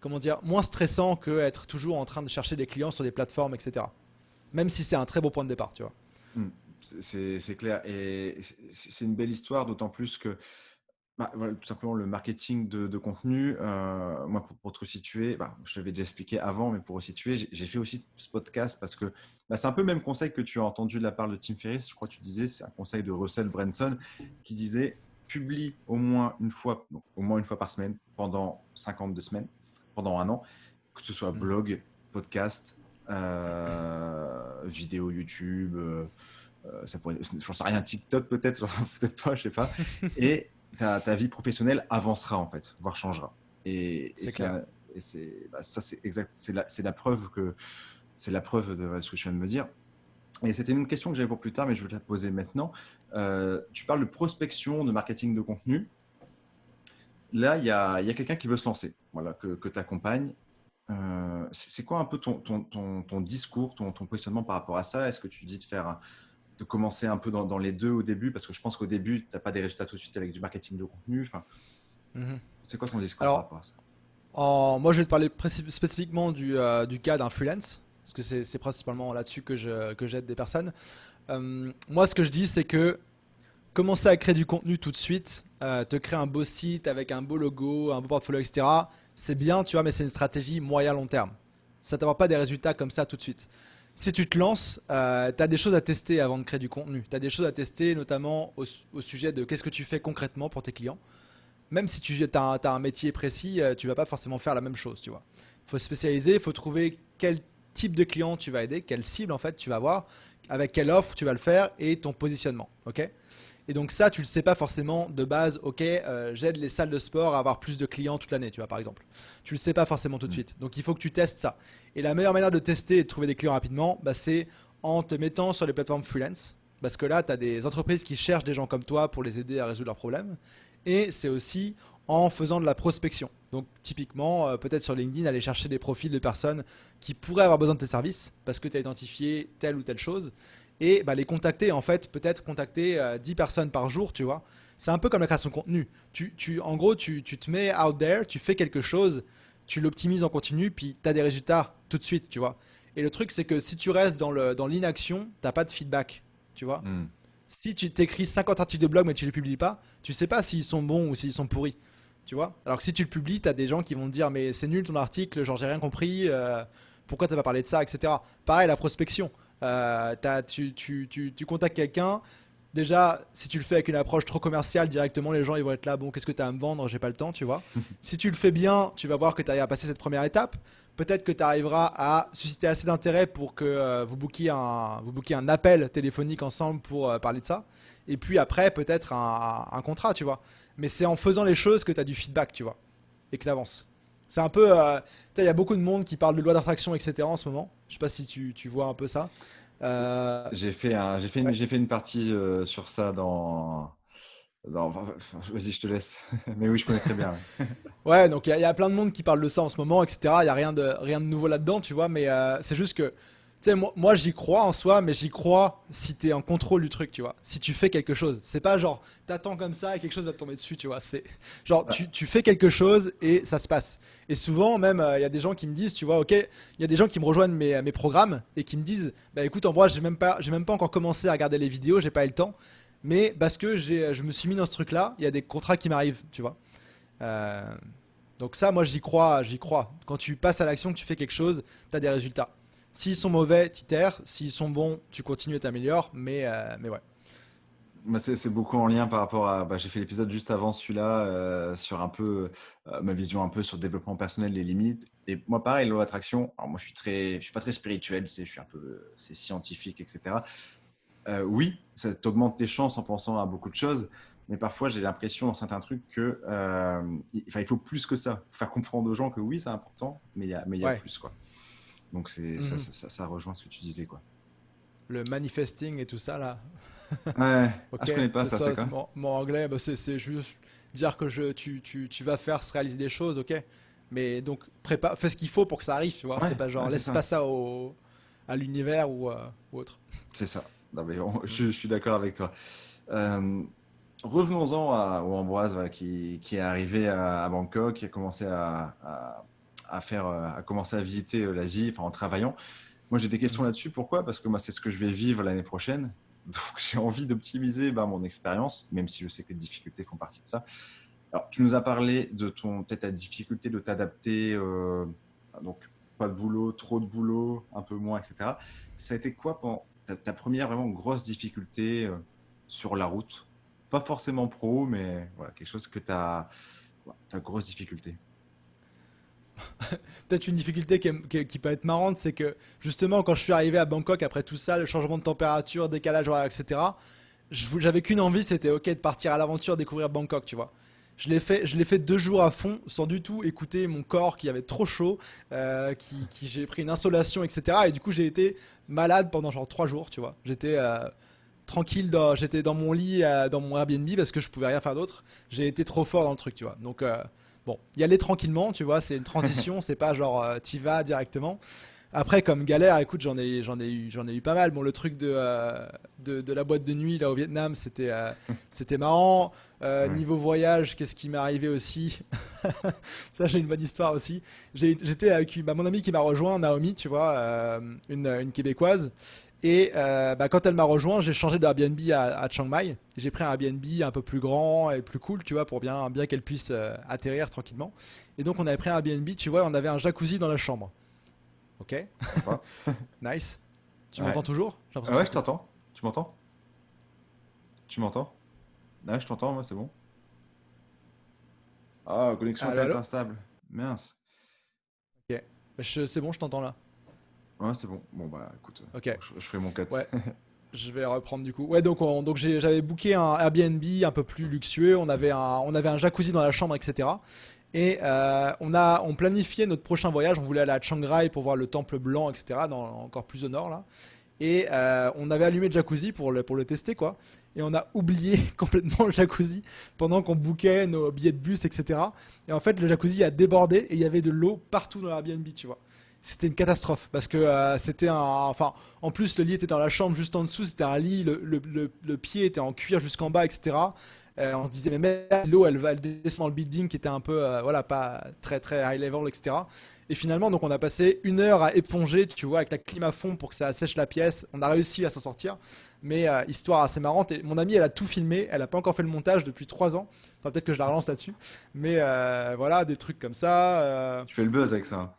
comment dire, moins stressant que être toujours en train de chercher des clients sur des plateformes, etc. Même si c'est un très beau point de départ, tu vois. Hmm. C'est clair. Et c'est une belle histoire, d'autant plus que bah, voilà, tout simplement le marketing de contenu, moi pour te resituer, bah, je l'avais déjà expliqué avant, mais pour resituer, j'ai fait aussi ce podcast parce que bah, c'est un peu le même conseil que tu as entendu de la part de Tim Ferriss. Je crois que tu disais, c'est un conseil de Russell Branson qui disait publie donc au moins une fois par semaine pendant 52 semaines, pendant un an, que ce soit blog, podcast, vidéo YouTube, ça pourrait, j'en sais rien, TikTok peut-être, peut-être pas, je sais pas. Et ta vie professionnelle avancera en fait, voire changera. C'est clair. Ça, c'est exact, c'est la preuve de ce que je viens de me dire. Et c'était une question que j'avais pour plus tard, mais je vais te la poser maintenant. Tu parles de prospection, de marketing de contenu. Là, il y a quelqu'un qui veut se lancer, voilà, que tu accompagnes. C'est quoi un peu ton discours, ton positionnement par rapport à ça? Est-ce que tu dis de commencer un peu dans les deux au début? Parce que je pense qu'au début, tu n'as pas des résultats tout de suite avec du marketing de contenu. Enfin, Mhm. c'est quoi ton discours par Alors, rapport à ça? moi, je vais te parler spécifiquement du cas d'un freelance, parce que c'est principalement là-dessus que j'aide des personnes. Moi, ce que je dis, c'est que commencer à créer du contenu tout de suite, te créer un beau site avec un beau logo, un beau portfolio, etc. C'est bien, tu vois, mais c'est une stratégie moyen-long terme. Ça ne t'aura pas des résultats comme ça tout de suite. Si tu te lances, tu as des choses à tester avant de créer du contenu. Tu as des choses à tester, notamment au sujet de qu'est-ce que tu fais concrètement pour tes clients. Même si tu as un métier précis, tu vas pas forcément faire la même chose, tu vois. Il faut se spécialiser, il faut trouver quel type de client tu vas aider, quelle cible en fait tu vas avoir, avec quelle offre tu vas le faire et ton positionnement, ok. Et donc ça, tu le sais pas forcément de base, ok, j'aide les salles de sport à avoir plus de clients toute l'année, tu vois, par exemple. Tu le sais pas forcément tout de suite. Donc il faut que tu testes ça. Et la meilleure manière de tester et de trouver des clients rapidement, bah, c'est en te mettant sur les plateformes freelance. parce que là, tu as des entreprises qui cherchent des gens comme toi pour les aider à résoudre leurs problèmes. Et c'est aussi en faisant de la prospection. Donc typiquement, peut-être sur LinkedIn, aller chercher des profils de personnes qui pourraient avoir besoin de tes services parce que tu as identifié telle ou telle chose. Et bah, les contacter, en fait, peut-être contacter 10 personnes par jour, tu vois. C'est un peu comme la création de contenu. En gros, tu te mets out there, tu fais quelque chose, tu l'optimises en continu, puis tu as des résultats tout de suite, tu vois. Et le truc, c'est que si tu restes dans l'inaction, t'as pas de feedback, tu vois. Hmm. Si tu t'écris 50 articles de blog mais tu les publies pas, tu sais pas s'ils sont bons ou s'ils sont pourris, tu vois. Alors que si tu le publies, t'as des gens qui vont te dire mais c'est nul ton article, genre j'ai rien compris, pourquoi t'as pas parlé de ça, etc. Pareil, la prospection. Tu contactes quelqu'un. Déjà, si tu le fais avec une approche trop commerciale, directement les gens ils vont être là, bon, qu'est-ce que tu as à me vendre, j'ai pas le temps, tu vois. Si tu le fais bien, tu vas voir que tu arrives à passer cette première étape. Peut-être que tu arriveras à susciter assez d'intérêt pour que vous bookiez un appel téléphonique ensemble pour parler de ça. Et puis après, peut-être un contrat, tu vois. Mais c'est en faisant les choses que tu as du feedback, tu vois, et que tu avances. C'est un peu. Il y a beaucoup de monde qui parle de loi d'attraction, etc. en ce moment. Je sais pas si tu vois un peu ça. Euh, J'ai fait une partie sur ça vas-y, je te laisse. Mais oui, je connais très bien. Ouais. Ouais, donc il y a plein de monde qui parle de ça en ce moment, etc. Il n'y a rien de nouveau là-dedans, tu vois, mais c'est juste que, tu sais, moi j'y crois en soi, mais j'y crois si t'es en contrôle du truc, tu vois. Si tu fais quelque chose. C'est pas genre, t'attends comme ça et quelque chose va te tomber dessus, tu vois. C'est genre, Bah, tu fais quelque chose et ça se passe. Et souvent, même, il y a des gens qui me disent, tu vois, ok, il y a des gens qui me rejoignent mes programmes et qui me disent, bah écoute, en vrai, j'ai même pas encore commencé à regarder les vidéos, j'ai pas eu le temps, mais parce que je me suis mis dans ce truc-là, il y a des contrats qui m'arrivent, tu vois. Euh, donc ça, moi, j'y crois, j'y crois. Quand tu passes à l'action, que tu fais quelque chose, tu as des résultats. S'ils sont mauvais, tu terres. S'ils sont bons, tu continues et t'améliores. Mais ouais. moi, c'est beaucoup en lien par rapport à. Bah, j'ai fait l'épisode juste avant celui-là sur un peu ma vision un peu sur le développement personnel, les limites. Et moi, pareil, loi d'attraction. Alors moi, je suis pas très spirituel, je suis un peu, c'est scientifique, etc. Oui, ça t'augmente tes chances en pensant à beaucoup de choses, mais parfois j'ai l'impression dans certains trucs que, il faut plus que ça. Faut faire comprendre aux gens que oui, c'est important, mais il y a Ouais. plus quoi. Donc Mhm. ça rejoint ce que tu disais quoi. Le manifesting et tout ça, là. Ouais. Ah, Ok, je connais pas c'est ça, c'est ça, c'est quoi? mon anglais. Bah, c'est juste dire que tu vas faire se réaliser des choses, ok. Mais donc, fais ce qu'il faut pour que ça arrive, tu vois. C'est Ouais, pas ouais, genre, c'est laisse pas ça. ça à l'univers ou autre. C'est ça. Non, mais Mm. je suis d'accord avec toi. Euh, Revenons-en au Ambroise voilà, qui est arrivé à Bangkok, qui a commencé à commencer à visiter l'Asie, enfin en travaillant. Moi, j'ai des questions Mhm. là-dessus. Pourquoi? Parce que moi, c'est ce que je vais vivre l'année prochaine. Donc, j'ai envie d'optimiser mon expérience, même si je sais que les difficultés font partie de ça. Alors, tu nous as parlé de peut-être ta difficulté de t'adapter, donc pas de boulot, trop de boulot, un peu moins, etc. Ça a été quoi pendant ta première vraiment grosse difficulté sur la route? Pas forcément pro, mais voilà, quelque chose que ta grosse difficulté. Peut-être une difficulté qui peut être marrante, c'est que justement, quand je suis arrivé à Bangkok après tout ça, le changement de température, décalage horaire, etc., j'avais qu'une envie, c'était ok de partir à l'aventure, découvrir Bangkok, tu vois. Je l'ai fait 2 jours à fond, sans du tout écouter mon corps qui avait trop chaud, j'ai pris une insolation, etc. Et du coup, j'ai été malade pendant genre 3 jours, tu vois. J'étais tranquille, j'étais dans mon lit, dans mon Airbnb parce que je pouvais rien faire d'autre. J'ai été trop fort dans le truc, tu vois. Donc bon, y aller tranquillement, tu vois, c'est une transition, c'est pas genre t'y vas directement. Après, comme galère, écoute, j'en ai eu pas mal. Bon, le truc de la boîte de nuit là au Vietnam, c'était marrant. Ouais. Niveau voyage, qu'est-ce qui m'est arrivé aussi? Ça, j'ai une bonne histoire aussi. J'étais avec mon amie qui m'a rejoint, Naomi, tu vois, une Québécoise. Et quand elle m'a rejoint, j'ai changé d'Airbnb à Chiang Mai. J'ai pris un Airbnb un peu plus grand et plus cool, tu vois, pour bien qu'elle puisse atterrir tranquillement. Et donc, on avait pris un Airbnb, tu vois, on avait un jacuzzi dans la chambre. Ok, Sympa. nice. Tu Ouais. m'entends toujours? J'ai l'impression que Ouais, ça je coupe. t'entends. Tu m'entends? Tu m'entends? Ouais, je t'entends, moi, c'est bon. Ah, connexion Allô, Internet allô? instable. Mince. Ok. C'est bon, je t'entends là. Ouais, c'est bon. Bon, bah, écoute, Ok. je ferai mon cut. Ouais, je vais reprendre du coup. Ouais, donc j'avais booké un Airbnb un peu plus luxueux. On avait un jacuzzi dans la chambre, etc. Et on planifiait notre prochain voyage. On voulait aller à Chiang Rai pour voir le temple blanc, etc. Encore plus au nord là. Et on avait allumé le jacuzzi pour le tester, quoi. Et on a oublié complètement le jacuzzi pendant qu'on bookait nos billets de bus, etc. Et en fait, le jacuzzi a débordé et il y avait de l'eau partout dans l'Airbnb, tu vois. C'était une catastrophe parce que c'était un. Enfin, en plus, le lit était dans la chambre juste en dessous. C'était un lit, le pied était en cuir jusqu'en bas, etc. On se disait, mais merde, l'eau, elle descend dans le building qui était un peu, voilà, pas très très high level, etc. Et finalement, donc, on a passé 1 heure à éponger, tu vois, avec la clim à fond pour que ça assèche la pièce. On a réussi à s'en sortir, mais histoire assez marrante. Et mon amie, elle a tout filmé. Elle a pas encore fait le montage depuis 3 ans. Enfin, peut-être que je la relance là-dessus. Mais voilà, des trucs comme ça. Tu fais le buzz avec ça.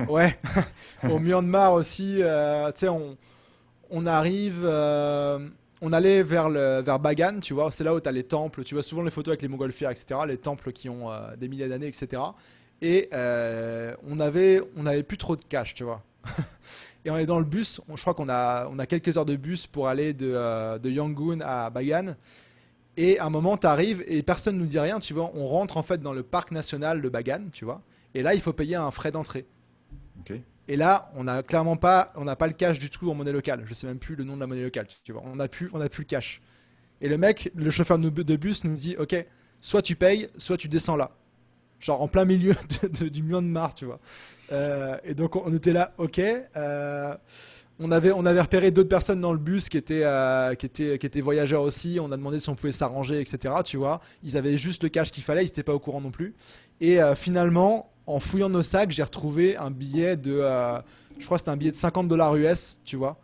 Ouais, au Myanmar aussi, tu sais, on arrive, on allait vers Bagan, tu vois, c'est là où tu as les temples, tu vois souvent les photos avec les montgolfières, etc., les temples qui ont des milliers d'années, etc. Et on avait plus trop de cash, tu vois. Et on est dans le bus, je crois qu'on a quelques heures de bus pour aller de Yangon à Bagan. Et à un moment, tu arrives et personne nous dit rien, tu vois. On rentre en fait dans le parc national de Bagan, tu vois. Et là, il faut payer un frais d'entrée. Ok. Et là, on n'a pas le cash du tout en monnaie locale. Je sais même plus le nom de la monnaie locale. Tu vois, on a plus le cash. Et le mec, le chauffeur de bus nous dit, ok, soit tu payes, soit tu descends là, genre en plein milieu du Myanmar, tu vois. Et donc on était là, ok. On avait repéré d'autres personnes dans le bus qui étaient voyageurs aussi. On a demandé si on pouvait s'arranger, etc. Tu vois, ils avaient juste le cash qu'il fallait, ils n'étaient pas au courant non plus. Et finalement, en fouillant nos sacs, j'ai retrouvé un billet je crois que c'était un billet de 50 dollars US, tu vois,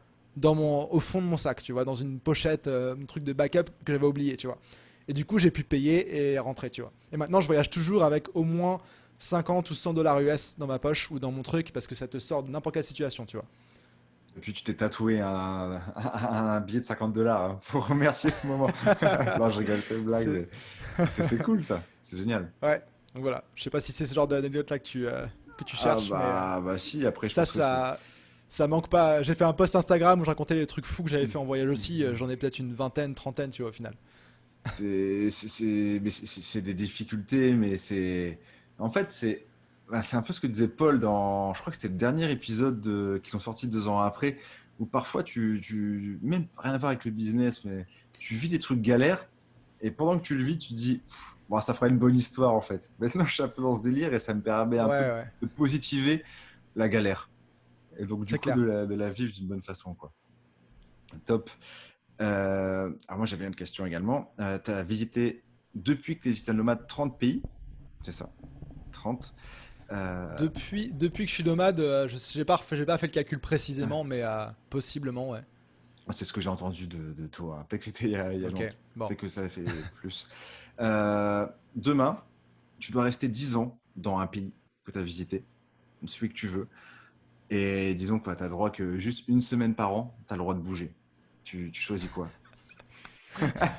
au fond de mon sac, tu vois, dans une pochette, un truc de backup que j'avais oublié, tu vois. Et du coup, j'ai pu payer et rentrer, tu vois. Et maintenant, je voyage toujours avec au moins 50 ou 100 dollars US dans ma poche ou dans mon truc parce que ça te sort de n'importe quelle situation, tu vois. Et puis tu t'es tatoué un billet de 50 $ pour remercier ce moment. Non, je rigole, c'est une blague, C'est mais c'est cool ça. C'est génial. ouais. Donc voilà. Je sais pas si c'est ce genre d'anecdote là que tu Ah cherches, mais bah si, après je ça, pense que c'est. ça manque pas. J'ai fait un post Instagram où je racontais les trucs fous que j'avais fait en voyage aussi. J'en ai peut-être une vingtaine, trentaine, tu vois, au final. C'est des difficultés, mais c'est. En fait, c'est un peu ce que disait Paul dans. Je crois que c'était le dernier épisode qui sont sortis 2 ans après, où parfois même rien à voir avec le business, mais tu vis des trucs galères, et pendant que tu le vis, tu te dis, bon, ça fera une bonne histoire en fait. Maintenant, je suis un peu dans ce délire et ça me permet Ouais, un peu ouais. de positiver la galère. Et donc, du C'est coup, clair. de la vivre d'une bonne façon, quoi. Top. Alors moi j'avais une question également. Tu as visité depuis que tu es digital nomade 30 pays, c'est ça? 30. Euh, Depuis que je suis nomade, j'ai pas fait le calcul précisément, mais possiblement, ouais. c'est ce que j'ai entendu de toi, hein. Peut-être que c'était il y a Ok, longtemps. bon. Peut-être que ça fait plus. Demain, tu dois rester 10 ans dans un pays que tu as visité, celui que tu veux. Et disons que tu as droit que juste une semaine par an, tu as le droit de bouger. Tu choisis quoi?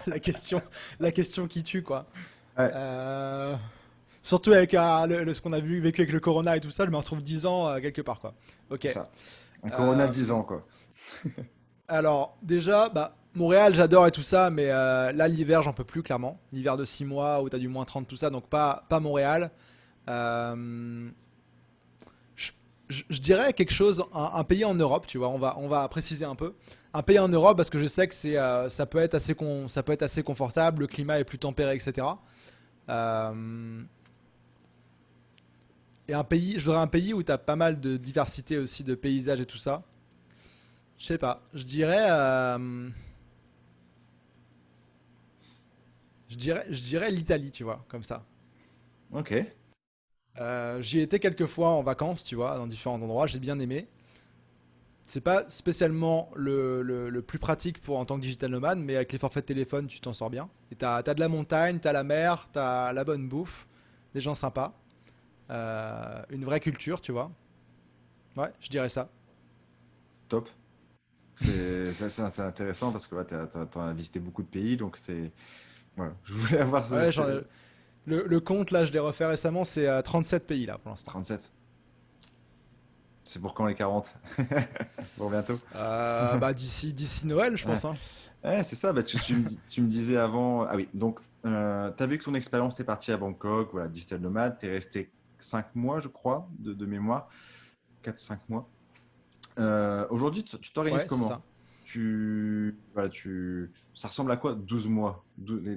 La question, la question qui tue, quoi. Ouais, Euh, Surtout avec ce qu'on a vécu avec le Corona et tout ça, je me retrouve 10 ans quelque part, quoi. Ok. c'est ça. Un Corona Euh, 10 ans, quoi. alors, déjà, bah, Montréal, j'adore et tout ça, mais là, l'hiver, j'en peux plus, clairement. L'hiver de 6 mois où t'as du -30, tout ça, donc pas Montréal. Euh, je, je dirais quelque chose, un pays en Europe, tu vois, on va préciser un peu. Un pays en Europe parce que je sais que ça peut être ça peut être assez confortable, le climat est plus tempéré, etc. Euh, et je voudrais un pays où tu as pas mal de diversité aussi de paysages et tout ça. Je sais pas, je dirais l'Italie, tu vois, comme ça. Ok. J'y ai été quelques fois en vacances, tu vois, dans différents endroits, j'ai bien aimé. C'est pas spécialement le plus pratique en tant que digital nomade, mais avec les forfaits de téléphone, tu t'en sors bien. Et t'as de la montagne, t'as la mer, t'as la bonne bouffe, des gens sympas, une vraie culture, tu vois. Ouais, je dirais ça. Top. C'est intéressant parce que ouais, t'en as visité beaucoup de pays, donc c'est. Voilà. Je voulais avoir Ouais, le compte, là, je l'ai refait récemment, c'est 37 pays, là, pour l'instant. 37. C'est pour quand les 40? Pour bientôt? Bah, d'ici Noël, je Ouais, pense, hein. ouais, c'est ça. Bah, tu me disais avant. Ah oui, donc tu as vu que ton expérience, t'es parti à Bangkok, voilà, digital nomade, t'es resté 5 mois, je crois, de mémoire. 4 5 mois. Aujourd'hui, tu t'organises Ouais, c'est comment? ça. Ça ressemble à quoi 12 mois? Les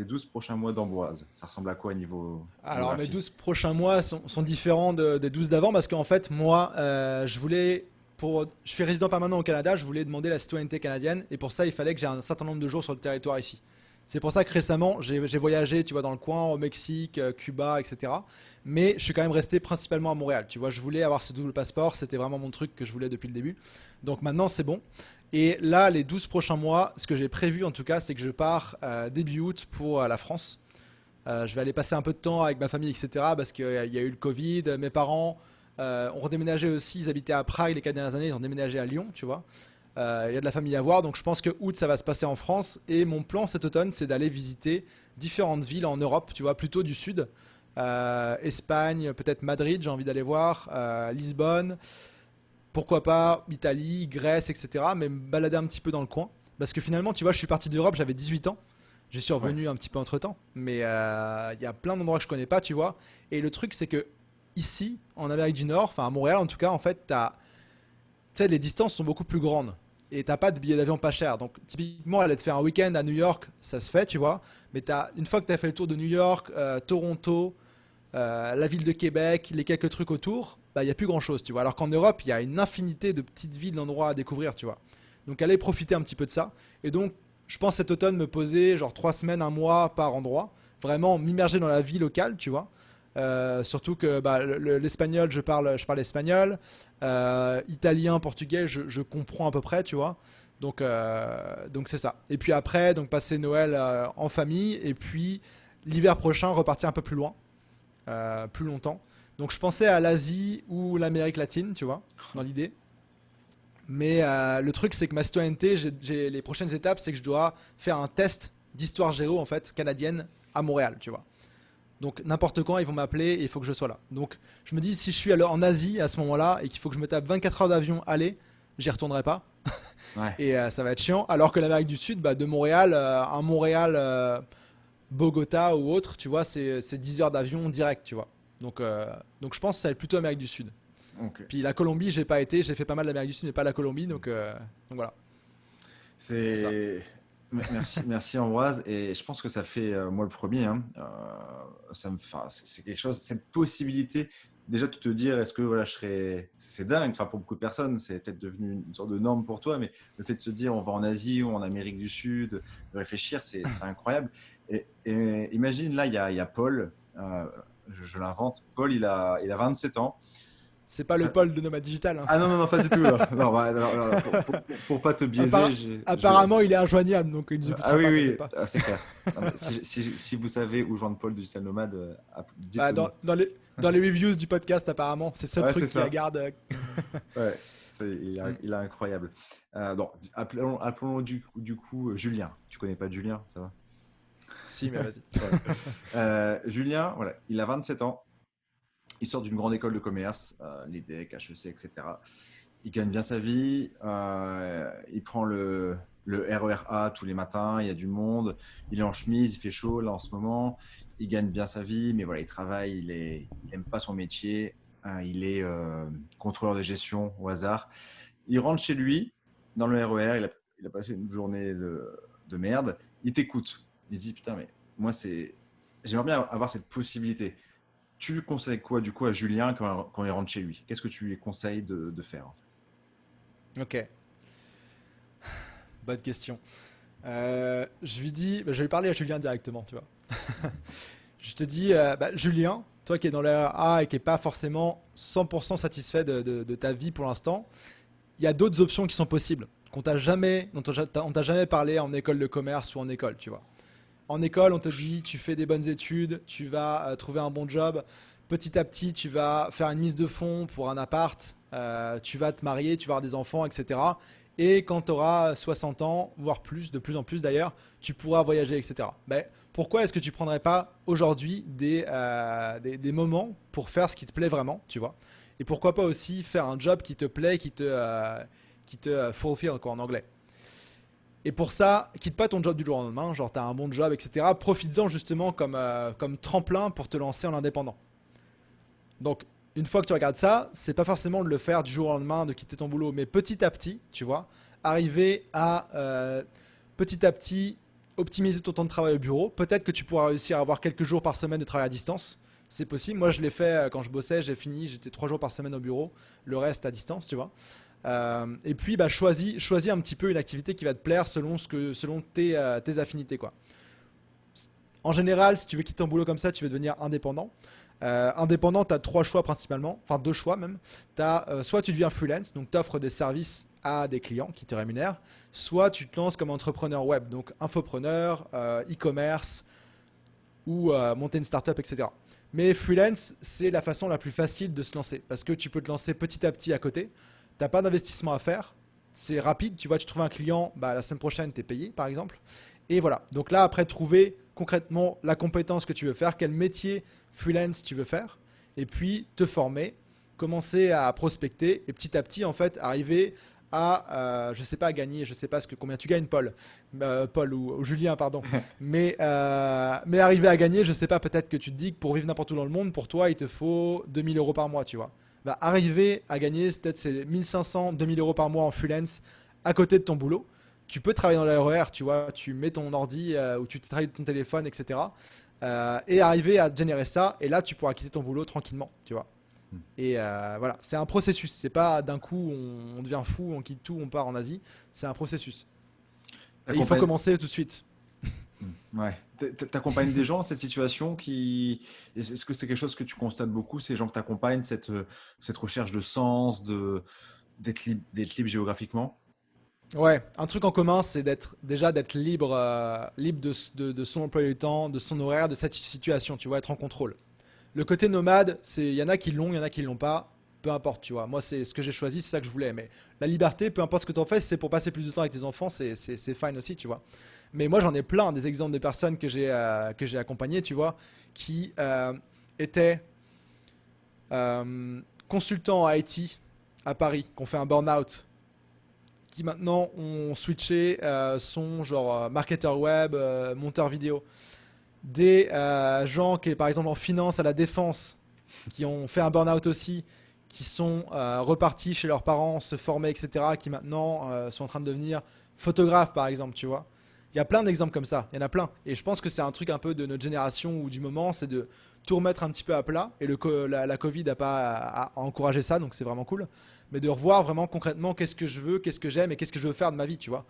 12 prochains mois d'Ambroise, ça ressemble à quoi niveau Alors mes géographie? 12 prochains mois sont différents des 12 d'avant parce qu'en fait moi je suis résident permanent au Canada, je voulais demander la citoyenneté canadienne et pour ça il fallait que j'ai un certain nombre de jours sur le territoire ici. C'est pour ça que récemment j'ai voyagé, tu vois, dans le coin, au Mexique, Cuba, etc. Mais je suis quand même resté principalement à Montréal. Tu vois, je voulais avoir ce double passeport, c'était vraiment mon truc que je voulais depuis le début. Donc maintenant c'est bon. Et là, les 12 prochains mois, ce que j'ai prévu en tout cas, c'est que je pars début août pour la France. Je vais aller passer un peu de temps avec ma famille, etc. Parce qu'il y a eu le Covid. Mes parents ont redéménagé aussi. Ils habitaient à Prague les 4 dernières années. Ils ont déménagé à Lyon, tu vois. Il y a de la famille à voir. Donc je pense que août, ça va se passer en France. Et mon plan cet automne, c'est d'aller visiter différentes villes en Europe, tu vois, plutôt du sud. Espagne, peut-être Madrid, j'ai envie d'aller voir. Lisbonne. Pourquoi pas Italie, Grèce, etc. Mais me balader un petit peu dans le coin. Parce que finalement, tu vois, je suis parti d'Europe, j'avais 18 ans. J'y suis Ouais. revenu un petit peu entre temps. Mais il y a plein d'endroits que je connais pas, tu vois. Et le truc, c'est que ici, en Amérique du Nord, enfin à Montréal en tout cas, en fait, tu sais, les distances sont beaucoup plus grandes. Et t'as pas de billet d'avion pas cher. Donc typiquement, aller te faire un week-end à New York, ça se fait, tu vois. Mais une fois que tu as fait le tour de New York, Toronto, la ville de Québec, les quelques trucs autour, bah, il n'y a plus grand chose, tu vois. Alors qu'en Europe, il y a une infinité de petites villes, d'endroits à découvrir, tu vois. Donc allez profiter un petit peu de ça. Et donc, je pense cet automne me poser genre 3 semaines, un mois par endroit. Vraiment m'immerger dans la vie locale, tu vois. Surtout que bah, l'espagnol, je parle espagnol. Italien, portugais, je comprends à peu près, tu vois. Donc c'est ça. Et puis après, donc passer Noël en famille. Et puis l'hiver prochain, repartir un peu plus loin, plus longtemps. Donc je pensais à l'Asie ou l'Amérique latine, tu vois, dans l'idée. Mais le truc, c'est que ma citoyenneté, les prochaines étapes, c'est que je dois faire un test d'histoire géo, en fait, canadienne, à Montréal, tu vois. Donc n'importe quand, ils vont m'appeler et il faut que je sois là. Donc je me dis, si je suis en Asie à ce moment-là et qu'il faut que je me tape 24 heures d'avion aller, j'y retournerai pas. Ouais. Et ça va être chiant. Alors que l'Amérique du Sud, bah, de Montréal, un Montréal, Bogota ou autre, tu vois, c'est 10 heures d'avion direct, tu vois. Donc je pense que ça va être plutôt Amérique du Sud. Ok. Puis la Colombie, j'ai pas été, j'ai fait pas mal d'Amérique du Sud, mais pas la Colombie, donc voilà, c'est ça. C'est merci, merci Ambroise. Et je pense que ça fait moi le premier. Hein, enfin, c'est quelque chose, cette possibilité. Déjà de te dire, est-ce que voilà, je serais. C'est dingue. Enfin, pour beaucoup de personnes, c'est peut-être devenu une sorte de norme pour toi, mais le fait de se dire, on va en Asie ou en Amérique du Sud, de réfléchir, c'est incroyable. Et imagine là, il y a Paul. Je l'invente. Paul, il a 27 ans. C'est pas le pôle de Nomade Digital, hein. Ah non, non, non, pas du tout. Non, non, bah, alors, pour pas te biaiser, Apparemment, il est injoignable, donc il nous Ah écoutera oui, pas, t'inquiète oui, pas. c'est clair. Non, mais si vous savez où joindre Paul du Digital Nomade, Bah, dites-le nous. dans les reviews du podcast, apparemment, c'est ce Ouais, truc c'est qui la ça. garde. Ouais, Mm. il est incroyable. Donc, appelons du coup Julien. Tu connais pas Julien, ça va? Si, mais vas-y. Ouais. Julien, voilà, il a 27 ans. Il sort d'une grande école de commerce, l'EDEC, HEC, etc. Il gagne bien sa vie. Il prend le RER A tous les matins. Il y a du monde. Il est en chemise. Il fait chaud là en ce moment. Il gagne bien sa vie, mais voilà, il travaille. Il aime pas son métier. Il est contrôleur de gestion au hasard. Il rentre chez lui dans le RER. Il a passé une journée de merde. Il t'écoute. Il dit putain, mais moi j'aimerais bien avoir cette possibilité. Tu lui conseilles quoi du coup à Julien quand il rentre chez lui? Qu'est-ce que tu lui conseilles de faire en fait? Ok, bonne question. Je lui dis, bah, je vais parler à Julien directement, tu vois. Je te dis, bah, Julien, toi qui es dans l'RA et qui est pas forcément 100% satisfait de ta vie pour l'instant, il y a d'autres options qui sont possibles, dont on t'a jamais parlé en école de commerce ou en école, tu vois. En école, on te dit, tu fais des bonnes études, tu vas trouver un bon job. Petit à petit, tu vas faire une mise de fonds pour un appart, tu vas te marier, tu vas avoir des enfants, etc. Et quand tu auras 60 ans, voire plus, de plus en plus d'ailleurs, tu pourras voyager, etc. Ben, pourquoi est-ce que tu prendrais pas aujourd'hui des moments pour faire ce qui te plaît vraiment, tu vois? Et pourquoi pas aussi faire un job qui te plaît, qui te fulfill, quoi, en anglais. Et pour ça, quitte pas ton job du jour au lendemain, genre t'as un bon job, etc. Profites-en justement comme tremplin pour te lancer en indépendant. Donc, une fois que tu regardes ça, c'est pas forcément de le faire du jour au lendemain, de quitter ton boulot, mais petit à petit, tu vois, arriver à petit à petit optimiser ton temps de travail au bureau. Peut-être que tu pourras réussir à avoir quelques jours par semaine de travail à distance. C'est possible. Moi, je l'ai fait quand je bossais. J'étais 3 jours par semaine au bureau. Le reste à distance, tu vois. Et puis, bah, choisis un petit peu une activité qui va te plaire selon tes affinités, quoi. En général, si tu veux quitter ton boulot comme ça, tu veux devenir indépendant. Indépendant, tu as 3 choix principalement, enfin 2 choix même. Soit tu deviens freelance, donc tu offres des services à des clients qui te rémunèrent, soit tu te lances comme entrepreneur web, donc infopreneur, e-commerce ou monter une startup, etc. Mais freelance, c'est la façon la plus facile de se lancer parce que tu peux te lancer petit à petit à côté. Tu n'as pas d'investissement à faire. C'est rapide, tu vois, tu trouves un client, bah, la semaine prochaine, tu es payé par exemple. Et voilà. Donc là, après, trouver concrètement la compétence que tu veux faire, quel métier freelance tu veux faire, et puis te former, commencer à prospecter, et petit à petit, en fait, arriver à, je sais pas, gagner, je sais pas combien tu gagnes, Paul ou Julien, pardon, mais arriver à gagner, je sais pas, peut-être que tu te dis que pour vivre n'importe où dans le monde, pour toi, il te faut 2 000 € par mois, tu vois. Bah, arriver à gagner, peut-être c'est 1 500, 2 000 € par mois en freelance à côté de ton boulot. Tu peux travailler dans le RER, tu vois, tu mets ton ordi ou tu travailles de ton téléphone, etc. Et arriver à générer ça, et là tu pourras quitter ton boulot tranquillement, tu vois. Et voilà, c'est un processus, c'est pas d'un coup on devient fou, on quitte tout, on part en Asie, c'est un processus. Et il faut T'accompagnes commencer tout de suite. ouais. T'accompagnes des gens dans cette situation qui. Est-ce que c'est quelque chose que tu constates beaucoup, ces gens que tu accompagnes, cette recherche de sens, d'être libre géographiquement? Ouais, un truc en commun, c'est d'être libre, libre de son emploi du temps, de son horaire, de cette situation, tu vois, être en contrôle. Le côté nomade, il y en a qui l'ont, il y en a qui l'ont pas. Peu importe, tu vois. Moi, c'est ce que j'ai choisi, c'est ça que je voulais. Mais la liberté, peu importe ce que tu en fais, si c'est pour passer plus de temps avec tes enfants, c'est fine aussi, tu vois. Mais moi, j'en ai plein des exemples de personnes que j'ai accompagnées, tu vois, qui étaient consultants en IT à Paris, qui ont fait un burn-out, qui maintenant ont switché, sont genre marketeur web, monteur vidéo. Des gens qui, par exemple, en finance à la défense, qui ont fait un burn-out aussi, qui sont repartis chez leurs parents, se former, etc., qui maintenant sont en train de devenir photographes, par exemple, tu vois. Il y a plein d'exemples comme ça, il y en a plein. Et je pense que c'est un truc un peu de notre génération ou du moment, c'est de tout remettre un petit peu à plat. Et la Covid n'a pas encouragé ça, donc c'est vraiment cool. Mais de revoir vraiment concrètement qu'est-ce que je veux, qu'est-ce que j'aime et qu'est-ce que je veux faire de ma vie, tu vois.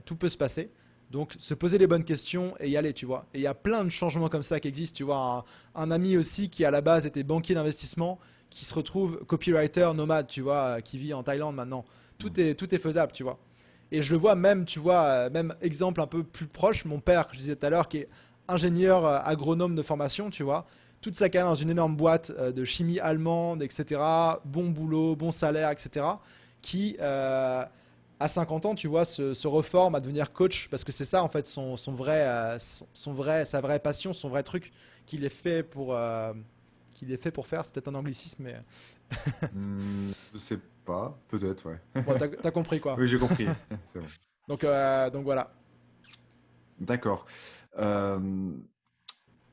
Tout peut se passer. Donc se poser les bonnes questions et y aller, tu vois. Et il y a plein de changements comme ça qui existent, tu vois. Un ami aussi qui à la base était banquier d'investissement, qui se retrouve copywriter nomade, tu vois, qui vit en Thaïlande maintenant. Tout est faisable, tu vois. Et je le vois même, tu vois, même exemple un peu plus proche, mon père, que je disais tout à l'heure, qui est ingénieur agronome de formation, tu vois. Toute sa carrière dans une énorme boîte de chimie allemande, etc. Bon boulot, bon salaire, etc. Qui, à 50 ans, tu vois, se reforme à devenir coach parce que c'est ça, en fait, sa vraie passion, son vrai truc qu'il est fait pour faire. C'est peut-être un anglicisme, mais Je sais pas, peut-être, ouais. bon, t'as compris quoi. Oui, j'ai compris. C'est bon. Donc voilà. D'accord. Euh,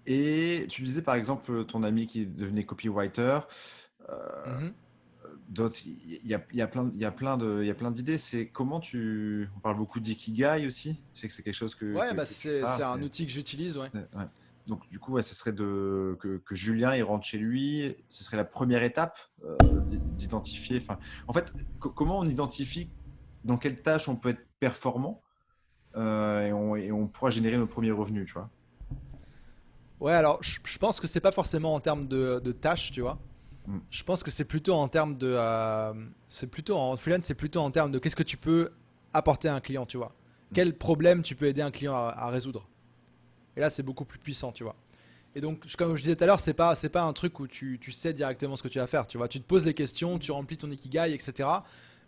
et tu disais par exemple ton ami qui devenait copywriter. euh, Mhm. D'autres, il y a plein d'idées. C'est comment on parle beaucoup d'ikigai aussi. Je sais que c'est quelque chose Ouais, bah que tu c'est parles. un outil que j'utilise, ouais. Ouais. Donc du coup, ouais, ce serait que Julien il rentre chez lui. Ce serait la première étape d'identifier. Enfin, en fait, comment on identifie dans quelle tâche on peut être performant et on pourra générer nos premiers revenus, tu vois. Ouais, alors je pense que c'est pas forcément en termes de tâches, tu vois. Mm. Je pense que c'est plutôt en termes de. C'est plutôt en freelance, c'est plutôt en termes de qu'est-ce que tu peux apporter à un client, tu vois. Mm. Quel problème tu peux aider un client à résoudre. Et là, c'est beaucoup plus puissant, tu vois. Et donc, comme je disais tout à l'heure, c'est pas un truc où tu sais directement ce que tu vas faire, tu vois. Tu te poses des questions, tu remplis ton ikigai, etc.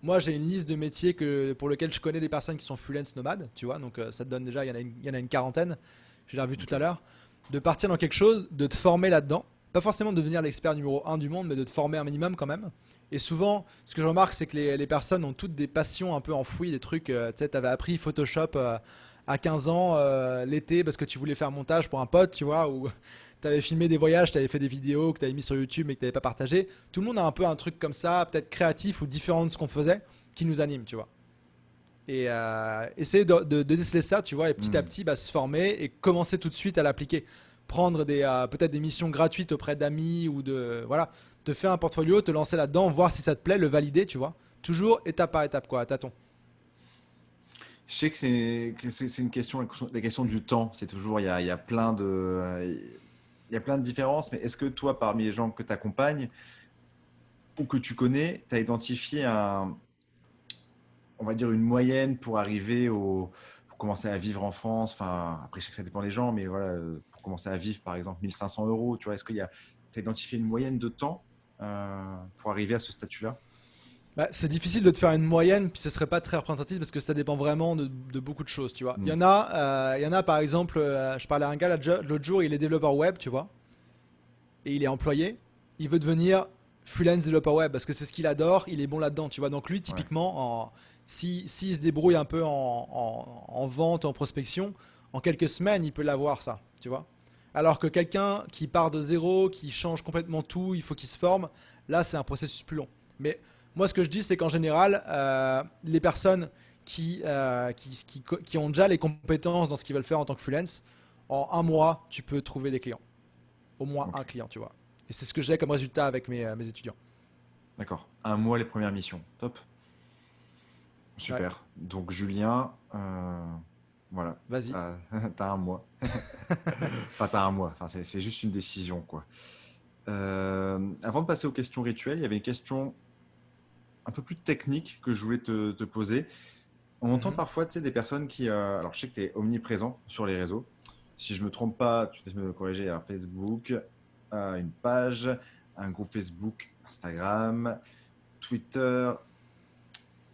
Moi, j'ai une liste de métiers pour lesquels je connais des personnes qui sont freelance nomades, tu vois. Donc, ça te donne déjà, il y en a une quarantaine, je l'ai revu tout Ok. à l'heure. De partir dans quelque chose, de te former là-dedans. Pas forcément de devenir l'expert numéro un du monde, mais de te former un minimum quand même. Et souvent, ce que je remarque, c'est que les personnes ont toutes des passions un peu enfouies, des trucs. Tu sais, t'avais appris Photoshop à 15 ans l'été parce que tu voulais faire un montage pour un pote, tu vois, ou t'avais filmé des voyages, t'avais fait des vidéos que t'avais mis sur YouTube mais que t'avais pas partagé. Tout le monde a un peu un truc comme ça, peut-être créatif ou différent de ce qu'on faisait, qui nous anime, tu vois. Et essayer de déceler ça, tu vois, et petit à Hmm. petit se former et commencer tout de suite à l'appliquer. Prendre peut-être des missions gratuites auprès d'amis ou voilà, te faire un portfolio, te lancer là-dedans, voir si ça te plaît, le valider, tu vois. Toujours étape par étape, quoi, à tâtons. Je sais que c'est une question, la question du temps. C'est toujours, il y a plein il y a plein de différences, mais est-ce que toi, parmi les gens que tu accompagnes ou que tu connais, tu as identifié on va dire une moyenne pour arriver pour commencer à vivre en France? Enfin, après, je sais que ça dépend des gens, mais voilà, pour commencer à vivre, par exemple, 1 500 euros, tu vois, est-ce tu as identifié une moyenne de temps pour arriver à ce statut-là? C'est difficile de te faire une moyenne, puis ce serait pas très représentatif parce que ça dépend vraiment de beaucoup de choses, tu vois. Hmm. Il y en a par exemple, je parlais à un gars l'autre jour, il est développeur web, tu vois, et il est employé. Il veut devenir freelance développeur web parce que c'est ce qu'il adore, il est bon là-dedans, tu vois. Donc lui, Ouais, typiquement, s'il se débrouille un peu en vente, en prospection, en quelques semaines, il peut l'avoir ça, tu vois. Alors que quelqu'un qui part de zéro, qui change complètement tout, il faut qu'il se forme, là c'est un processus plus long. Mais moi ce que je dis c'est qu'en général, les personnes qui ont déjà les compétences dans ce qu'ils veulent faire en tant que freelance, en un mois, tu peux trouver des clients. Au moins ok, un client, tu vois. Et c'est ce que j'ai comme résultat avec mes étudiants. d'accord. Un mois les premières missions, top. Ouais, Super. Donc Julien, voilà, vas-y. t'as un mois. Enfin, t'as un mois. Enfin, c'est juste une décision, quoi. Avant de passer aux questions rituelles, il y avait une question un peu plus technique que je voulais te poser. On entend Mhm. parfois, tu sais, des personnes qui... alors, je sais que tu es omniprésent sur les réseaux. Si je me trompe pas, tu peux me corriger, un Facebook, une page, un groupe Facebook, Instagram, Twitter,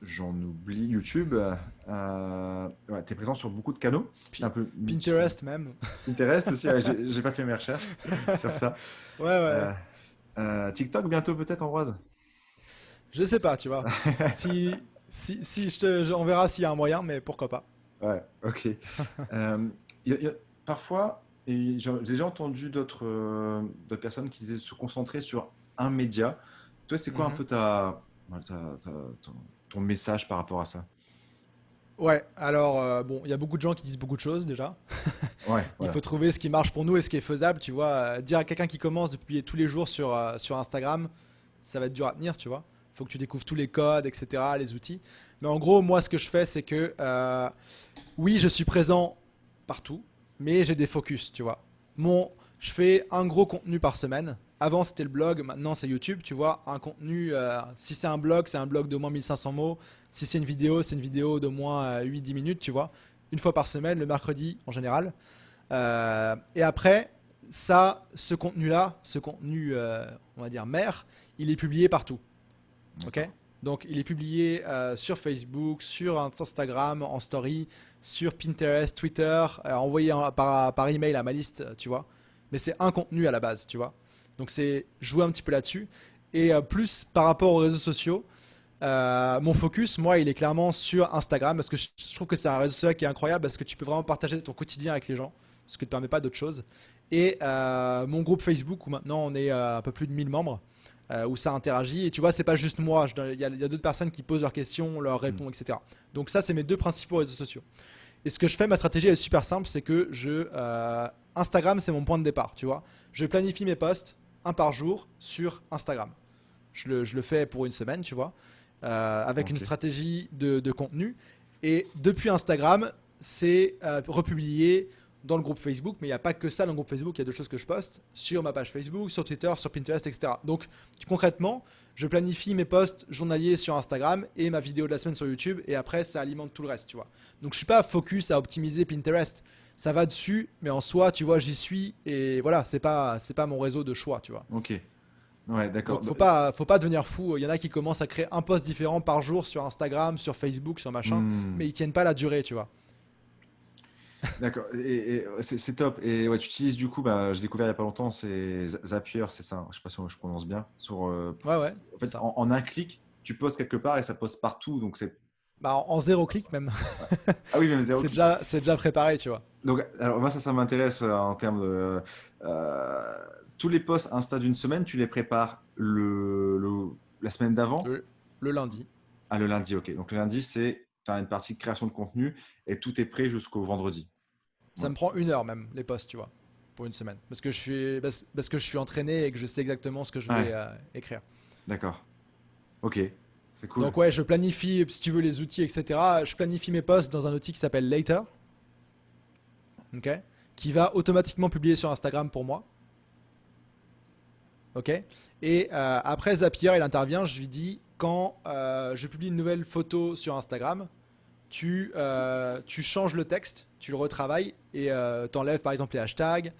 j'en oublie, YouTube. Ouais, tu es présent sur beaucoup de canaux. Tu es un peu multi... Pinterest même. Pinterest aussi, ouais, j'ai pas fait mes recherches sur ça. Ouais, ouais. Euh, TikTok bientôt peut-être, Ambroise? Je sais pas, tu vois. Si on verra s'il y a un moyen, mais pourquoi pas. Ouais, ok. Euh, parfois, et j'ai déjà entendu d'autres personnes qui disaient se concentrer sur un média. Toi, c'est quoi un Mhm. peu ton message par rapport à ça? Ouais, alors bon, il y a beaucoup de gens qui disent beaucoup de choses déjà. Ouais, Il faut voilà. trouver ce qui marche pour nous et ce qui est faisable, tu vois. Dire à quelqu'un qui commence de publier tous les jours sur Instagram, ça va être dur à tenir, tu vois. Il faut que tu découvres tous les codes, etc., les outils. Mais en gros, moi, ce que je fais, c'est que oui, je suis présent partout, mais j'ai des focus, tu vois. Je fais un gros contenu par semaine. Avant, c'était le blog, maintenant, c'est YouTube, tu vois. Un contenu, si c'est un blog d'au moins 1500 mots. Si c'est une vidéo d'au moins 8-10 minutes, tu vois. Une fois par semaine, le mercredi en général. Et après, ce contenu-là, ce contenu, on va dire mère, il est publié partout. Ok. D'accord. Donc, il est publié sur Facebook, sur Instagram, en story, sur Pinterest, Twitter, envoyé par email à ma liste, tu vois. Mais c'est un contenu à la base, tu vois. Donc, c'est jouer un petit peu là-dessus. Et plus par rapport aux réseaux sociaux, mon focus, moi, il est clairement sur Instagram parce que je trouve que c'est un réseau social qui est incroyable parce que tu peux vraiment partager ton quotidien avec les gens, ce que ne te permet pas d'autre chose. Et mon groupe Facebook où maintenant on est un peu plus de 1000 membres, où ça interagit. Et tu vois, c'est pas juste moi, il y a d'autres personnes qui posent leurs questions, on leur Hmm. répond, etc. Donc ça, c'est mes deux principaux réseaux sociaux. Et ce que je fais, ma stratégie elle est super simple, c'est que Instagram, c'est mon point de départ, tu vois. Je planifie mes posts un par jour sur Instagram. Je le fais pour une semaine, tu vois, avec une Ok. stratégie de contenu. Et depuis Instagram, c'est republié dans le groupe Facebook, mais il n'y a pas que ça dans le groupe Facebook, il y a d'autres choses que je poste sur ma page Facebook, sur Twitter, sur Pinterest, etc. Donc concrètement, je planifie mes posts journaliers sur Instagram et ma vidéo de la semaine sur YouTube, et après ça alimente tout le reste, tu vois. Donc je suis pas focus à optimiser Pinterest, ça va dessus, mais en soi, tu vois, j'y suis, et voilà, c'est pas mon réseau de choix, tu vois. Ok. Ouais, d'accord. Donc faut pas devenir fou. Il y en a qui commencent à créer un post différent par jour sur Instagram, sur Facebook, sur machin, Hmm. mais ils tiennent pas la durée, tu vois. D'accord. Et c'est top. Et ouais, tu utilises du coup, bah, j'ai découvert il y a pas longtemps, c'est Zapier, c'est ça. Je sais pas si je prononce bien. Ouais, ouais, En c'est fait, ça. en un clic, tu postes quelque part et ça poste partout. Donc c'est Bah, en 0 clic même. ouais. Ah oui, même zéro c'est clic. déjà, c'est déjà préparé, tu vois. Donc, alors moi, ça m'intéresse en termes de... euh, tous les posts Insta d'une semaine, tu les prépares la semaine d'avant? Le, le lundi. Ah, le lundi, ok. Donc le lundi, c'est as une partie de création de contenu et tout est prêt jusqu'au vendredi. Ça me prend 1 heure même, les posts, tu vois, pour une semaine. Parce que je suis entraîné et que je sais exactement ce que je vais Ouais, écrire. d'accord. Ok, c'est cool. Donc ouais, je planifie, si tu veux, les outils, etc. Je planifie mes posts dans un outil qui s'appelle Later, ok, qui va automatiquement publier sur Instagram pour moi. Ok. Et après, Zapier, il intervient. Je lui dis quand je publie une nouvelle photo sur Instagram, tu changes le texte, tu le retravailles et t'enlèves par exemple les hashtags,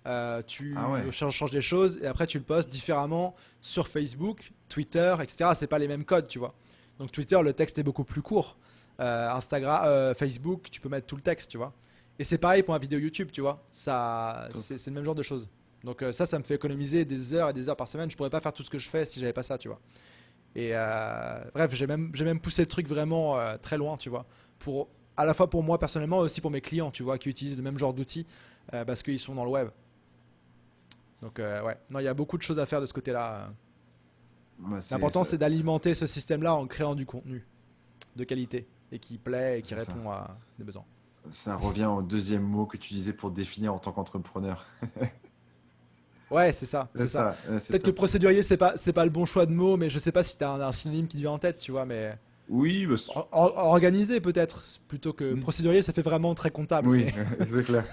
Ah tu ouais. changes des choses et après tu le postes différemment sur Facebook, Twitter, etc. C'est pas les mêmes codes, tu vois. Donc Twitter, le texte est beaucoup plus court. Instagram, Facebook, tu peux mettre tout le texte, tu vois. Et c'est pareil pour ma vidéo YouTube, tu vois. Ça, Top. c'est le même genre de choses. Donc ça me fait économiser des heures et des heures par semaine. Je pourrais pas faire tout ce que je fais si j'avais pas ça, tu vois. Et bref, j'ai même poussé le truc vraiment très loin, tu vois. Pour, à la fois pour moi personnellement, aussi pour mes clients, tu vois, qui utilisent le même genre d'outils parce qu'ils sont dans le web. Donc ouais, non, il y a beaucoup de choses à faire de ce côté-là. Ouais, L'important, c'est d'alimenter ce système-là en créant du contenu de qualité et qui plaît et qui c'est ça. répond à des besoins. Ça revient au deuxième mot que tu disais pour te définir en tant qu'entrepreneur. Ouais, c'est ça, C'est c'est ça. ça, c'est Peut-être que top. procédurier, c'est pas le bon choix de mots, mais je sais pas si tu as un synonyme qui te vient en tête, tu vois, mais Oui, bah, organisé peut-être, plutôt que procédurier, ça fait vraiment très comptable, oui, mais c'est clair.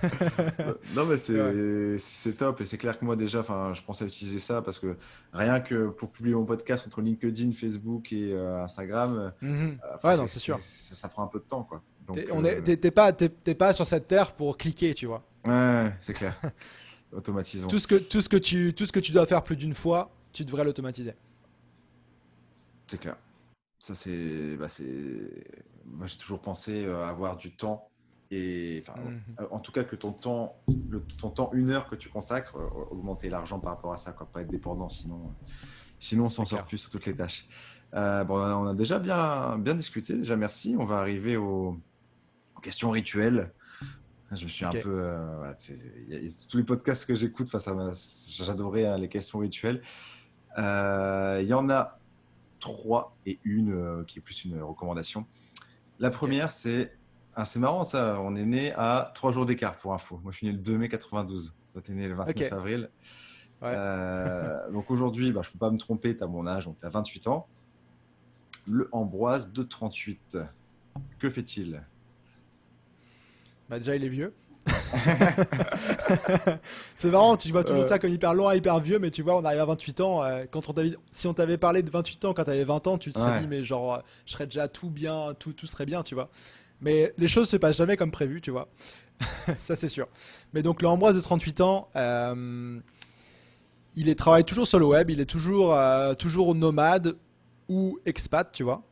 Non, mais ouais. c'est top et c'est clair que moi déjà, enfin, je pensais utiliser ça parce que rien que pour publier mon podcast entre LinkedIn, Facebook et Instagram, Mhm. enfin, Ouais, non, c'est sûr. ça prend un peu de temps, quoi. Donc, T'es pas sur cette terre pour cliquer, tu vois. ouais, c'est clair. Automatisons. Tout ce que tu dois faire plus d'une fois, tu devrais l'automatiser. C'est clair. Ça, moi, j'ai toujours pensé avoir du temps et, enfin, Mhm. en tout cas, que ton temps, 1 heure que tu consacres, augmenter l'argent par rapport à ça, quoi, pas être dépendant, sinon on s'en C'est sort clair. plus sur toutes les tâches. Bon, on a déjà bien discuté, déjà merci. On va arriver aux questions rituelles. Je me suis un Ok. peu, voilà, tous les podcasts que j'écoute, enfin, j'adorais hein, les questions rituelles. Il y en a trois et une qui est plus une recommandation. La Ok. première, c'est marrant ça, on est né à 3 jours d'écart pour info. Moi, je suis né le 2 mai 92. Toi, tu es né le 29 Ok. avril. Ouais. Donc aujourd'hui, bah, je ne peux pas me tromper, tu as mon âge, donc tu as 28 ans. Le Ambroise de 38. Que fait-il? Bah déjà, il est vieux. C'est marrant, tu vois toujours Euh, ça comme hyper loin, hyper vieux, mais tu vois, on arrive à 28 ans. Si on t'avait parlé de 28 ans quand t'avais 20 ans, tu te serais dit, ouais, mais genre, je serais déjà tout bien, tout serait bien, tu vois. Mais les choses se passent jamais comme prévu, tu vois. Ça, c'est sûr. Mais donc, le Ambroise de 38 ans, travaille toujours sur le web, il est toujours nomade ou expat, tu vois.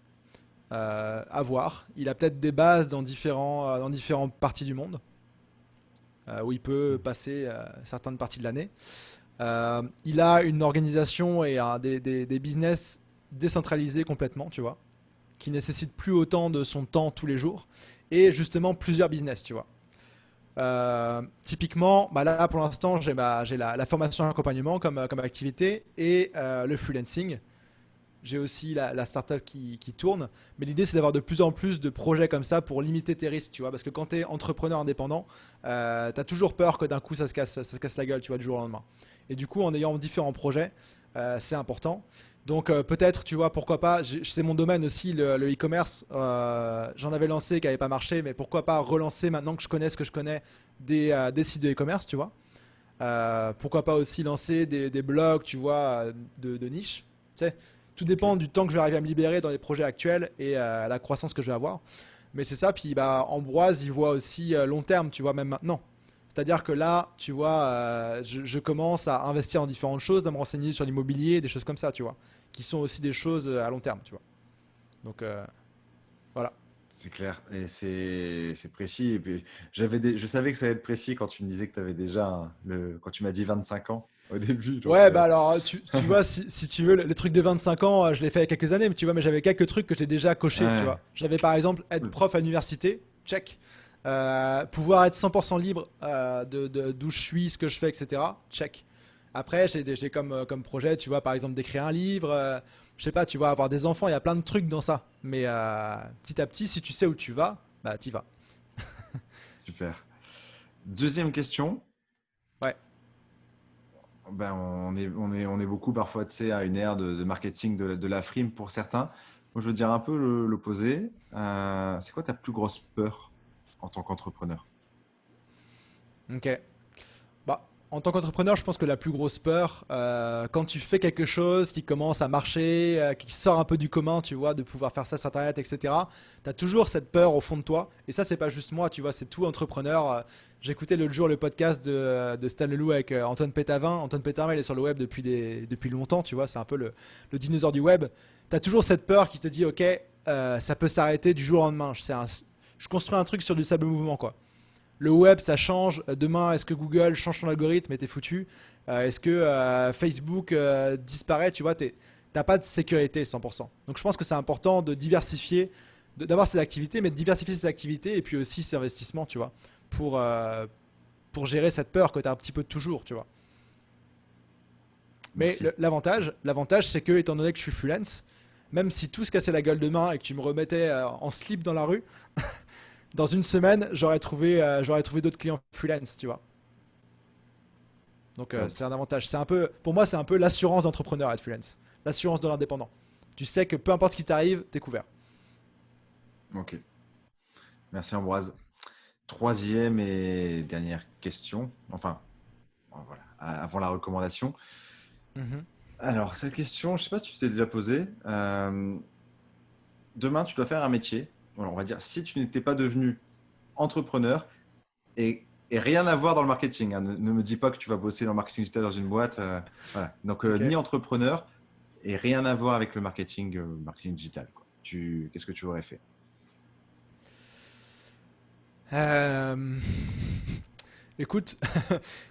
À voir. Il a peut-être des bases dans différentes parties du monde où il peut passer certaines parties de l'année. Il a une organisation et des business décentralisés complètement, tu vois, qui nécessitent plus autant de son temps tous les jours et justement plusieurs business, tu vois. Typiquement, bah là pour l'instant j'ai la formation et accompagnement comme activité et le freelancing. J'ai aussi la startup qui tourne, mais l'idée c'est d'avoir de plus en plus de projets comme ça pour limiter tes risques, tu vois, parce que quand tu es entrepreneur indépendant, tu as toujours peur que d'un coup ça se casse la gueule, tu vois, du jour au lendemain. Et du coup, en ayant différents projets, c'est important. Donc peut-être, tu vois, pourquoi pas, c'est mon domaine aussi, le e-commerce, j'en avais lancé qui n'avait pas marché, mais pourquoi pas relancer maintenant que je connais ce que je connais des sites de e-commerce, tu vois. Pourquoi pas aussi lancer des blogs, tu vois, de niche. Tu sais, tout dépend ok. du temps que je vais arriver à me libérer dans les projets actuels et la croissance que je vais avoir. Mais c'est ça, puis bah, Ambroise, il voit aussi long terme, tu vois, même maintenant. C'est-à-dire que là, tu vois, je commence à investir en différentes choses, à me renseigner sur l'immobilier, des choses comme ça, tu vois, qui sont aussi des choses à long terme, tu vois. Donc voilà. C'est clair et c'est précis. Et puis, je savais que ça allait être précis quand tu me disais que tu avais déjà quand tu m'as dit 25 ans au début. Donc, Ouais, bah alors, tu vois, si tu veux, le truc de 25 ans, je l'ai fait il y a quelques années, mais tu vois, mais j'avais quelques trucs que j'ai déjà cochés, tu ouais, vois. J'avais par exemple être cool. prof à l'université, check. Pouvoir être 100% libre d'où je suis, ce que je fais, etc. Check. Après, j'ai comme projet, tu vois, par exemple, d'écrire un livre. Je sais pas, tu vois, avoir des enfants, il y a plein de trucs dans ça. Mais petit à petit, si tu sais où tu vas, bah, t'y vas. Super. Deuxième question. Ouais. Ben, on est beaucoup parfois, tu sais, à une ère de marketing de la frime pour certains. Moi, je veux dire un peu l'opposé. C'est quoi ta plus grosse peur en tant qu'entrepreneur? Ok. Bah, en tant qu'entrepreneur, je pense que la plus grosse peur, quand tu fais quelque chose qui commence à marcher, qui sort un peu du commun, tu vois, de pouvoir faire ça sur Internet, etc., tu as toujours cette peur au fond de toi. Et ça, c'est pas juste moi, tu vois, c'est tout entrepreneur. J'écoutais l'autre jour le podcast de Stan Leloup avec Antoine Pétavin. Antoine Pétavin, il est sur le web depuis longtemps, tu vois, c'est un peu le dinosaure du web. Tu as toujours cette peur qui te dit, ok, ça peut s'arrêter du jour au lendemain. Je construis un truc sur du sable mouvement, quoi. Le web, ça change. Demain, est-ce que Google change son algorithme et t'es foutu? Est-ce que Facebook disparaît? Tu vois, t'as pas de sécurité 100%. Donc je pense que c'est important de diversifier, d'avoir ses activités, mais de diversifier ses activités et puis aussi ses investissements, tu vois, pour, euh, pour gérer cette peur que tu as un petit peu toujours, tu vois. Mais Merci. l'avantage, c'est que, étant donné que je suis freelance, même si tout se cassait la gueule demain et que tu me remettais en slip dans la rue, dans une semaine, j'aurais trouvé d'autres clients freelance, tu vois. Donc Top. c'est un avantage. Pour moi, c'est un peu l'assurance d'entrepreneur être freelance, l'assurance de l'indépendant. Tu sais que peu importe ce qui t'arrive, t'es couvert. Ok. Merci Ambroise. Troisième et dernière question. Enfin, voilà, avant la recommandation. Mhm. Alors, cette question, je sais pas si tu t'es déjà posée. Demain, tu dois faire un métier. Voilà, on va dire, si tu n'étais pas devenu entrepreneur et rien à voir dans le marketing, hein, ne me dis pas que tu vas bosser dans le marketing digital dans une boîte. Voilà. Donc, Ok. ni entrepreneur et rien à voir avec le marketing digital, quoi. Qu'est-ce que tu aurais fait? Euh, Écoute,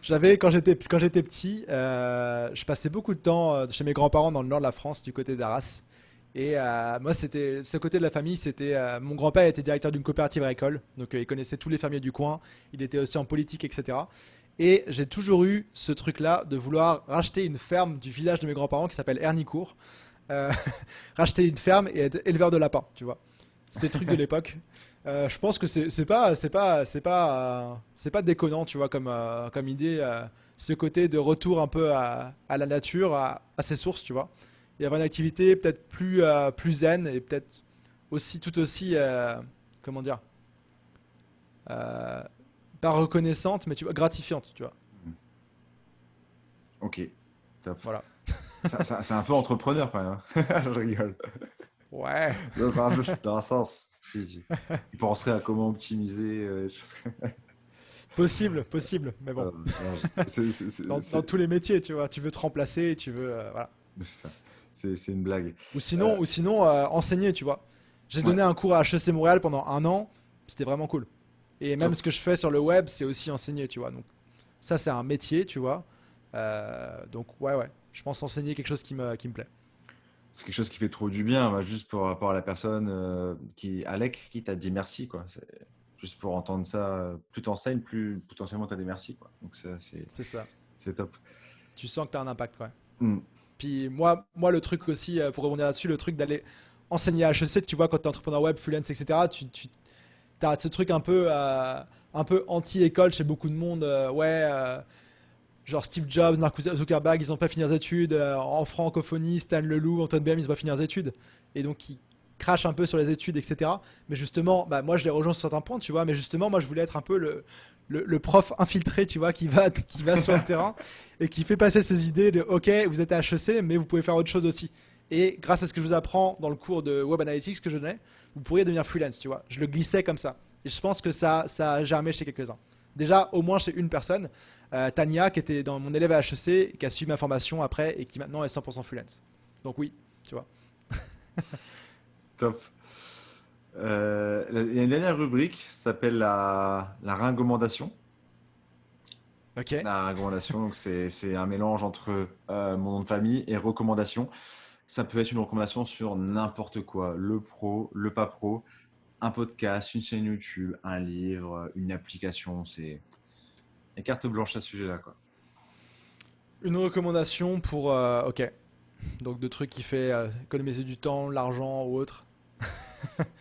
quand j'étais petit, je passais beaucoup de temps chez mes grands-parents dans le nord de la France, du côté d'Arras. Et moi, c'était ce côté de la famille. C'était mon grand-père était directeur d'une coopérative agricole, donc il connaissait tous les fermiers du coin. Il était aussi en politique, etc. Et j'ai toujours eu ce truc-là de vouloir racheter une ferme du village de mes grands-parents qui s'appelle Hernicourt, euh, racheter une ferme et être éleveur de lapins, tu vois. C'était le truc de l'époque. Je pense que c'est pas déconnant, tu vois, comme idée, ce côté de retour un peu à la nature, à ses sources, tu vois. Il y avait une activité peut-être plus zen et peut-être tout aussi, comment dire, euh, pas reconnaissante, mais tu vois, gratifiante, tu vois. Ok, top. Voilà. C'est un peu entrepreneur quand même, hein. Je rigole. Ouais, Enfin, un peu, dans un sens. Si, si. Tu penserais à comment optimiser. possible, mais bon. Non, Dans tous les métiers, tu vois, tu veux te remplacer, tu veux, voilà. c'est ça. C'est une blague. Ou Euh, sinon, enseigner, tu vois. J'ai ouais, donné un cours à HEC Montréal pendant un an, c'était vraiment cool. Et même top. ce que je fais sur le web, c'est aussi enseigner, tu vois. Donc ça, c'est un métier, tu vois. Donc ouais, ouais. Je pense enseigner quelque chose qui me plaît. C'est quelque chose qui fait trop du bien, bah, juste par rapport à la personne Alec, qui t'a dit merci, quoi. Juste pour entendre ça, plus t'enseignes, plus potentiellement t'as des merci, quoi. Donc ça, C'est ça. c'est top. Tu sens que tu as un impact, ouais. Hmm. Puis moi, le truc aussi, pour rebondir là-dessus, le truc d'aller enseigner à HEC, tu vois, quand tu es entrepreneur web, freelance, etc., tu as ce truc un peu anti-école chez beaucoup de monde. Ouais, genre Steve Jobs, Mark Zuckerberg, ils n'ont pas fini leurs études. En francophonie, Stan Leloup, Antoine BM, ils n'ont pas fini leurs études. Et donc, ils crachent un peu sur les études, etc. Mais justement, bah, moi, je les rejoins sur certains points, tu vois. Mais justement, moi, je voulais être un peu le prof infiltré, tu vois, qui va sur le terrain et qui fait passer ses idées de OK, vous êtes à HEC, mais vous pouvez faire autre chose aussi. Et grâce à ce que je vous apprends dans le cours de Web Analytics que je donnais, vous pourriez devenir freelance, tu vois. Je le glissais comme ça. Et je pense que ça a germé chez quelques-uns. Déjà, au moins chez une personne, Tania, qui était dans mon élève à HEC, qui a suivi ma formation après et qui maintenant est 100% freelance. Donc oui, tu vois. Top. Il y a une dernière rubrique, ça s'appelle la ringommandation. Ok. La recommandation, donc c'est un mélange entre mon nom de famille et recommandation. Ça peut être une recommandation sur n'importe quoi, le pro, le pas pro, un podcast, une chaîne YouTube, un livre, une application. C'est une carte blanche à ce sujet-là, quoi. Une recommandation pour... ok. Donc de trucs qui fait économiser du temps, l'argent ou autre.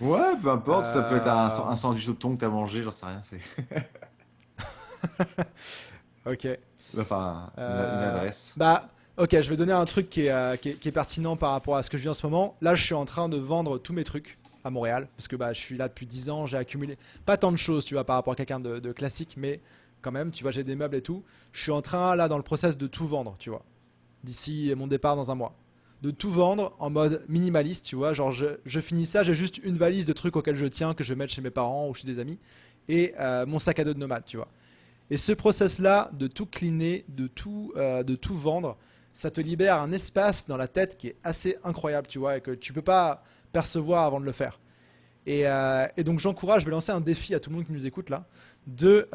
Ouais, peu importe, ça peut être Euh, un sandwich au thon que t'as mangé, j'en sais rien. ok. Enfin, une adresse. Bah, ok, je vais donner un truc qui est pertinent par rapport à ce que je vis en ce moment. Là, je suis en train de vendre tous mes trucs à Montréal, parce que bah, je suis là depuis 10 ans, j'ai accumulé pas tant de choses, tu vois, par rapport à quelqu'un de classique, mais quand même, tu vois, j'ai des meubles et tout. Je suis en train, là, dans le process de tout vendre, tu vois, d'ici mon départ dans un mois. De tout vendre en mode minimaliste, tu vois, genre je finis ça, j'ai juste une valise de trucs auxquels je tiens, que je vais mettre chez mes parents ou chez des amis, et mon sac à dos de nomade, tu vois. Et ce process-là, de tout cleaner, de tout vendre, ça te libère un espace dans la tête qui est assez incroyable, tu vois, et que tu peux pas percevoir avant de le faire. Et donc j'encourage, je vais lancer un défi à tout le monde qui nous écoute là, de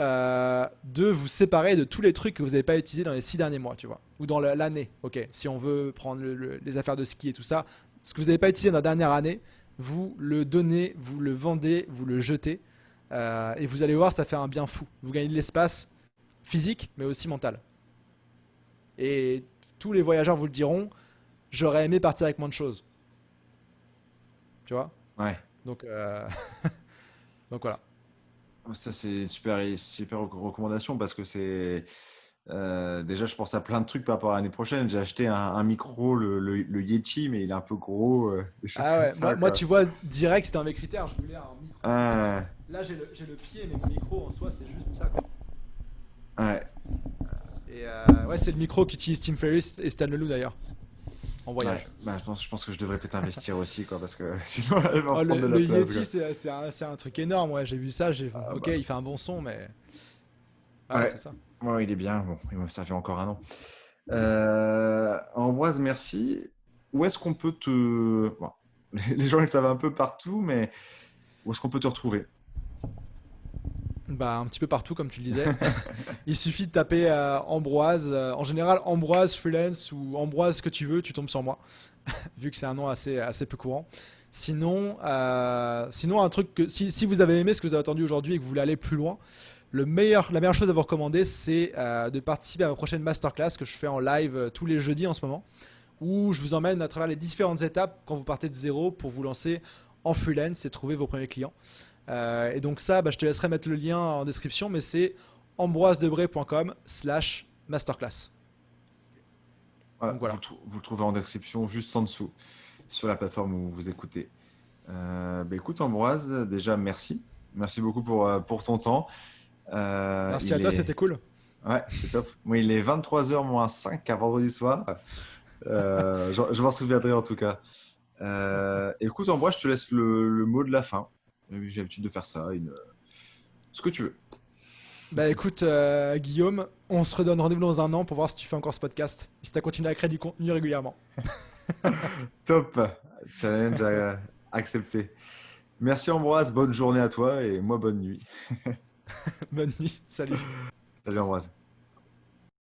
vous séparer de tous les trucs que vous n'avez pas utilisés dans les 6 derniers mois, tu vois, ou dans l'année, ok. Si on veut prendre les affaires de ski et tout ça, ce que vous n'avez pas utilisé dans la dernière année, vous le donnez, vous le vendez, vous le jetez, et vous allez voir, ça fait un bien fou. Vous gagnez de l'espace physique, mais aussi mental. Et tous les voyageurs vous le diront, j'aurais aimé partir avec moins de choses, tu vois. Ouais. Donc, donc voilà. Ça, c'est une super recommandation parce que c'est. Déjà, je pense à plein de trucs par rapport à l'année prochaine. J'ai acheté un micro, le Yeti, mais il est un peu gros, des choses Ah comme ouais, ça, moi quoi. tu vois, direct, c'était un de mes critères. Je voulais un micro. Ah, Là, j'ai le pied, mais mon micro en soi, c'est juste ça, quoi. ouais, Et ouais, c'est le micro qu'utilise Tim Ferriss et Stan Leloup d'ailleurs, en ouais. voyage. Bah, je pense que je devrais peut-être investir aussi, quoi, parce que sinon, elle va Oh, prendre de la le place, Yeti, quoi. c'est un truc énorme, ouais. J'ai vu ça, j'ai fait, Ah, ok, bah. il fait un bon son, mais. Ouais, Ouais, c'est ça. ouais, il est bien. Bon, ça fait encore un an. Ambroise, merci. Où est-ce qu'on peut te. Bon, les gens, ils le savent un peu partout, mais où est-ce qu'on peut te retrouver? Bah, un petit peu partout, comme tu le disais. Il suffit de taper Ambroise. En général, Ambroise freelance ou Ambroise ce que tu veux, tu tombes sur moi, vu que c'est un nom assez peu courant. Sinon un truc que si vous avez aimé ce que vous avez entendu aujourd'hui et que vous voulez aller plus loin, la meilleure chose à vous recommander, c'est de participer à ma prochaine masterclass que je fais en live tous les jeudis en ce moment, où je vous emmène à travers les différentes étapes quand vous partez de zéro pour vous lancer en freelance et trouver vos premiers clients. Et donc ça, bah, je te laisserai mettre le lien en description, mais c'est ambroisedebré.com/masterclass. Voilà, Donc voilà. vous le trouvez en description juste en dessous, sur la plateforme où vous écoutez. Bah, écoute, Ambroise, déjà, merci. Merci beaucoup pour ton temps. Merci à Il toi, est. c'était cool. Ouais, c'était top. Moi, il est 23h moins 5 à vendredi soir. Je m'en souviendrai en tout cas. Écoute, Ambroise, je te laisse le mot de la fin. J'ai l'habitude de faire ça. Ce que tu veux. Bah écoute, Guillaume, on se redonne rendez-vous dans un an pour voir si tu fais encore ce podcast, si tu as continué à créer du contenu régulièrement. Top. Challenge accepté. Merci Ambroise, bonne journée à toi et moi bonne nuit. Bonne nuit, salut. Salut Ambroise.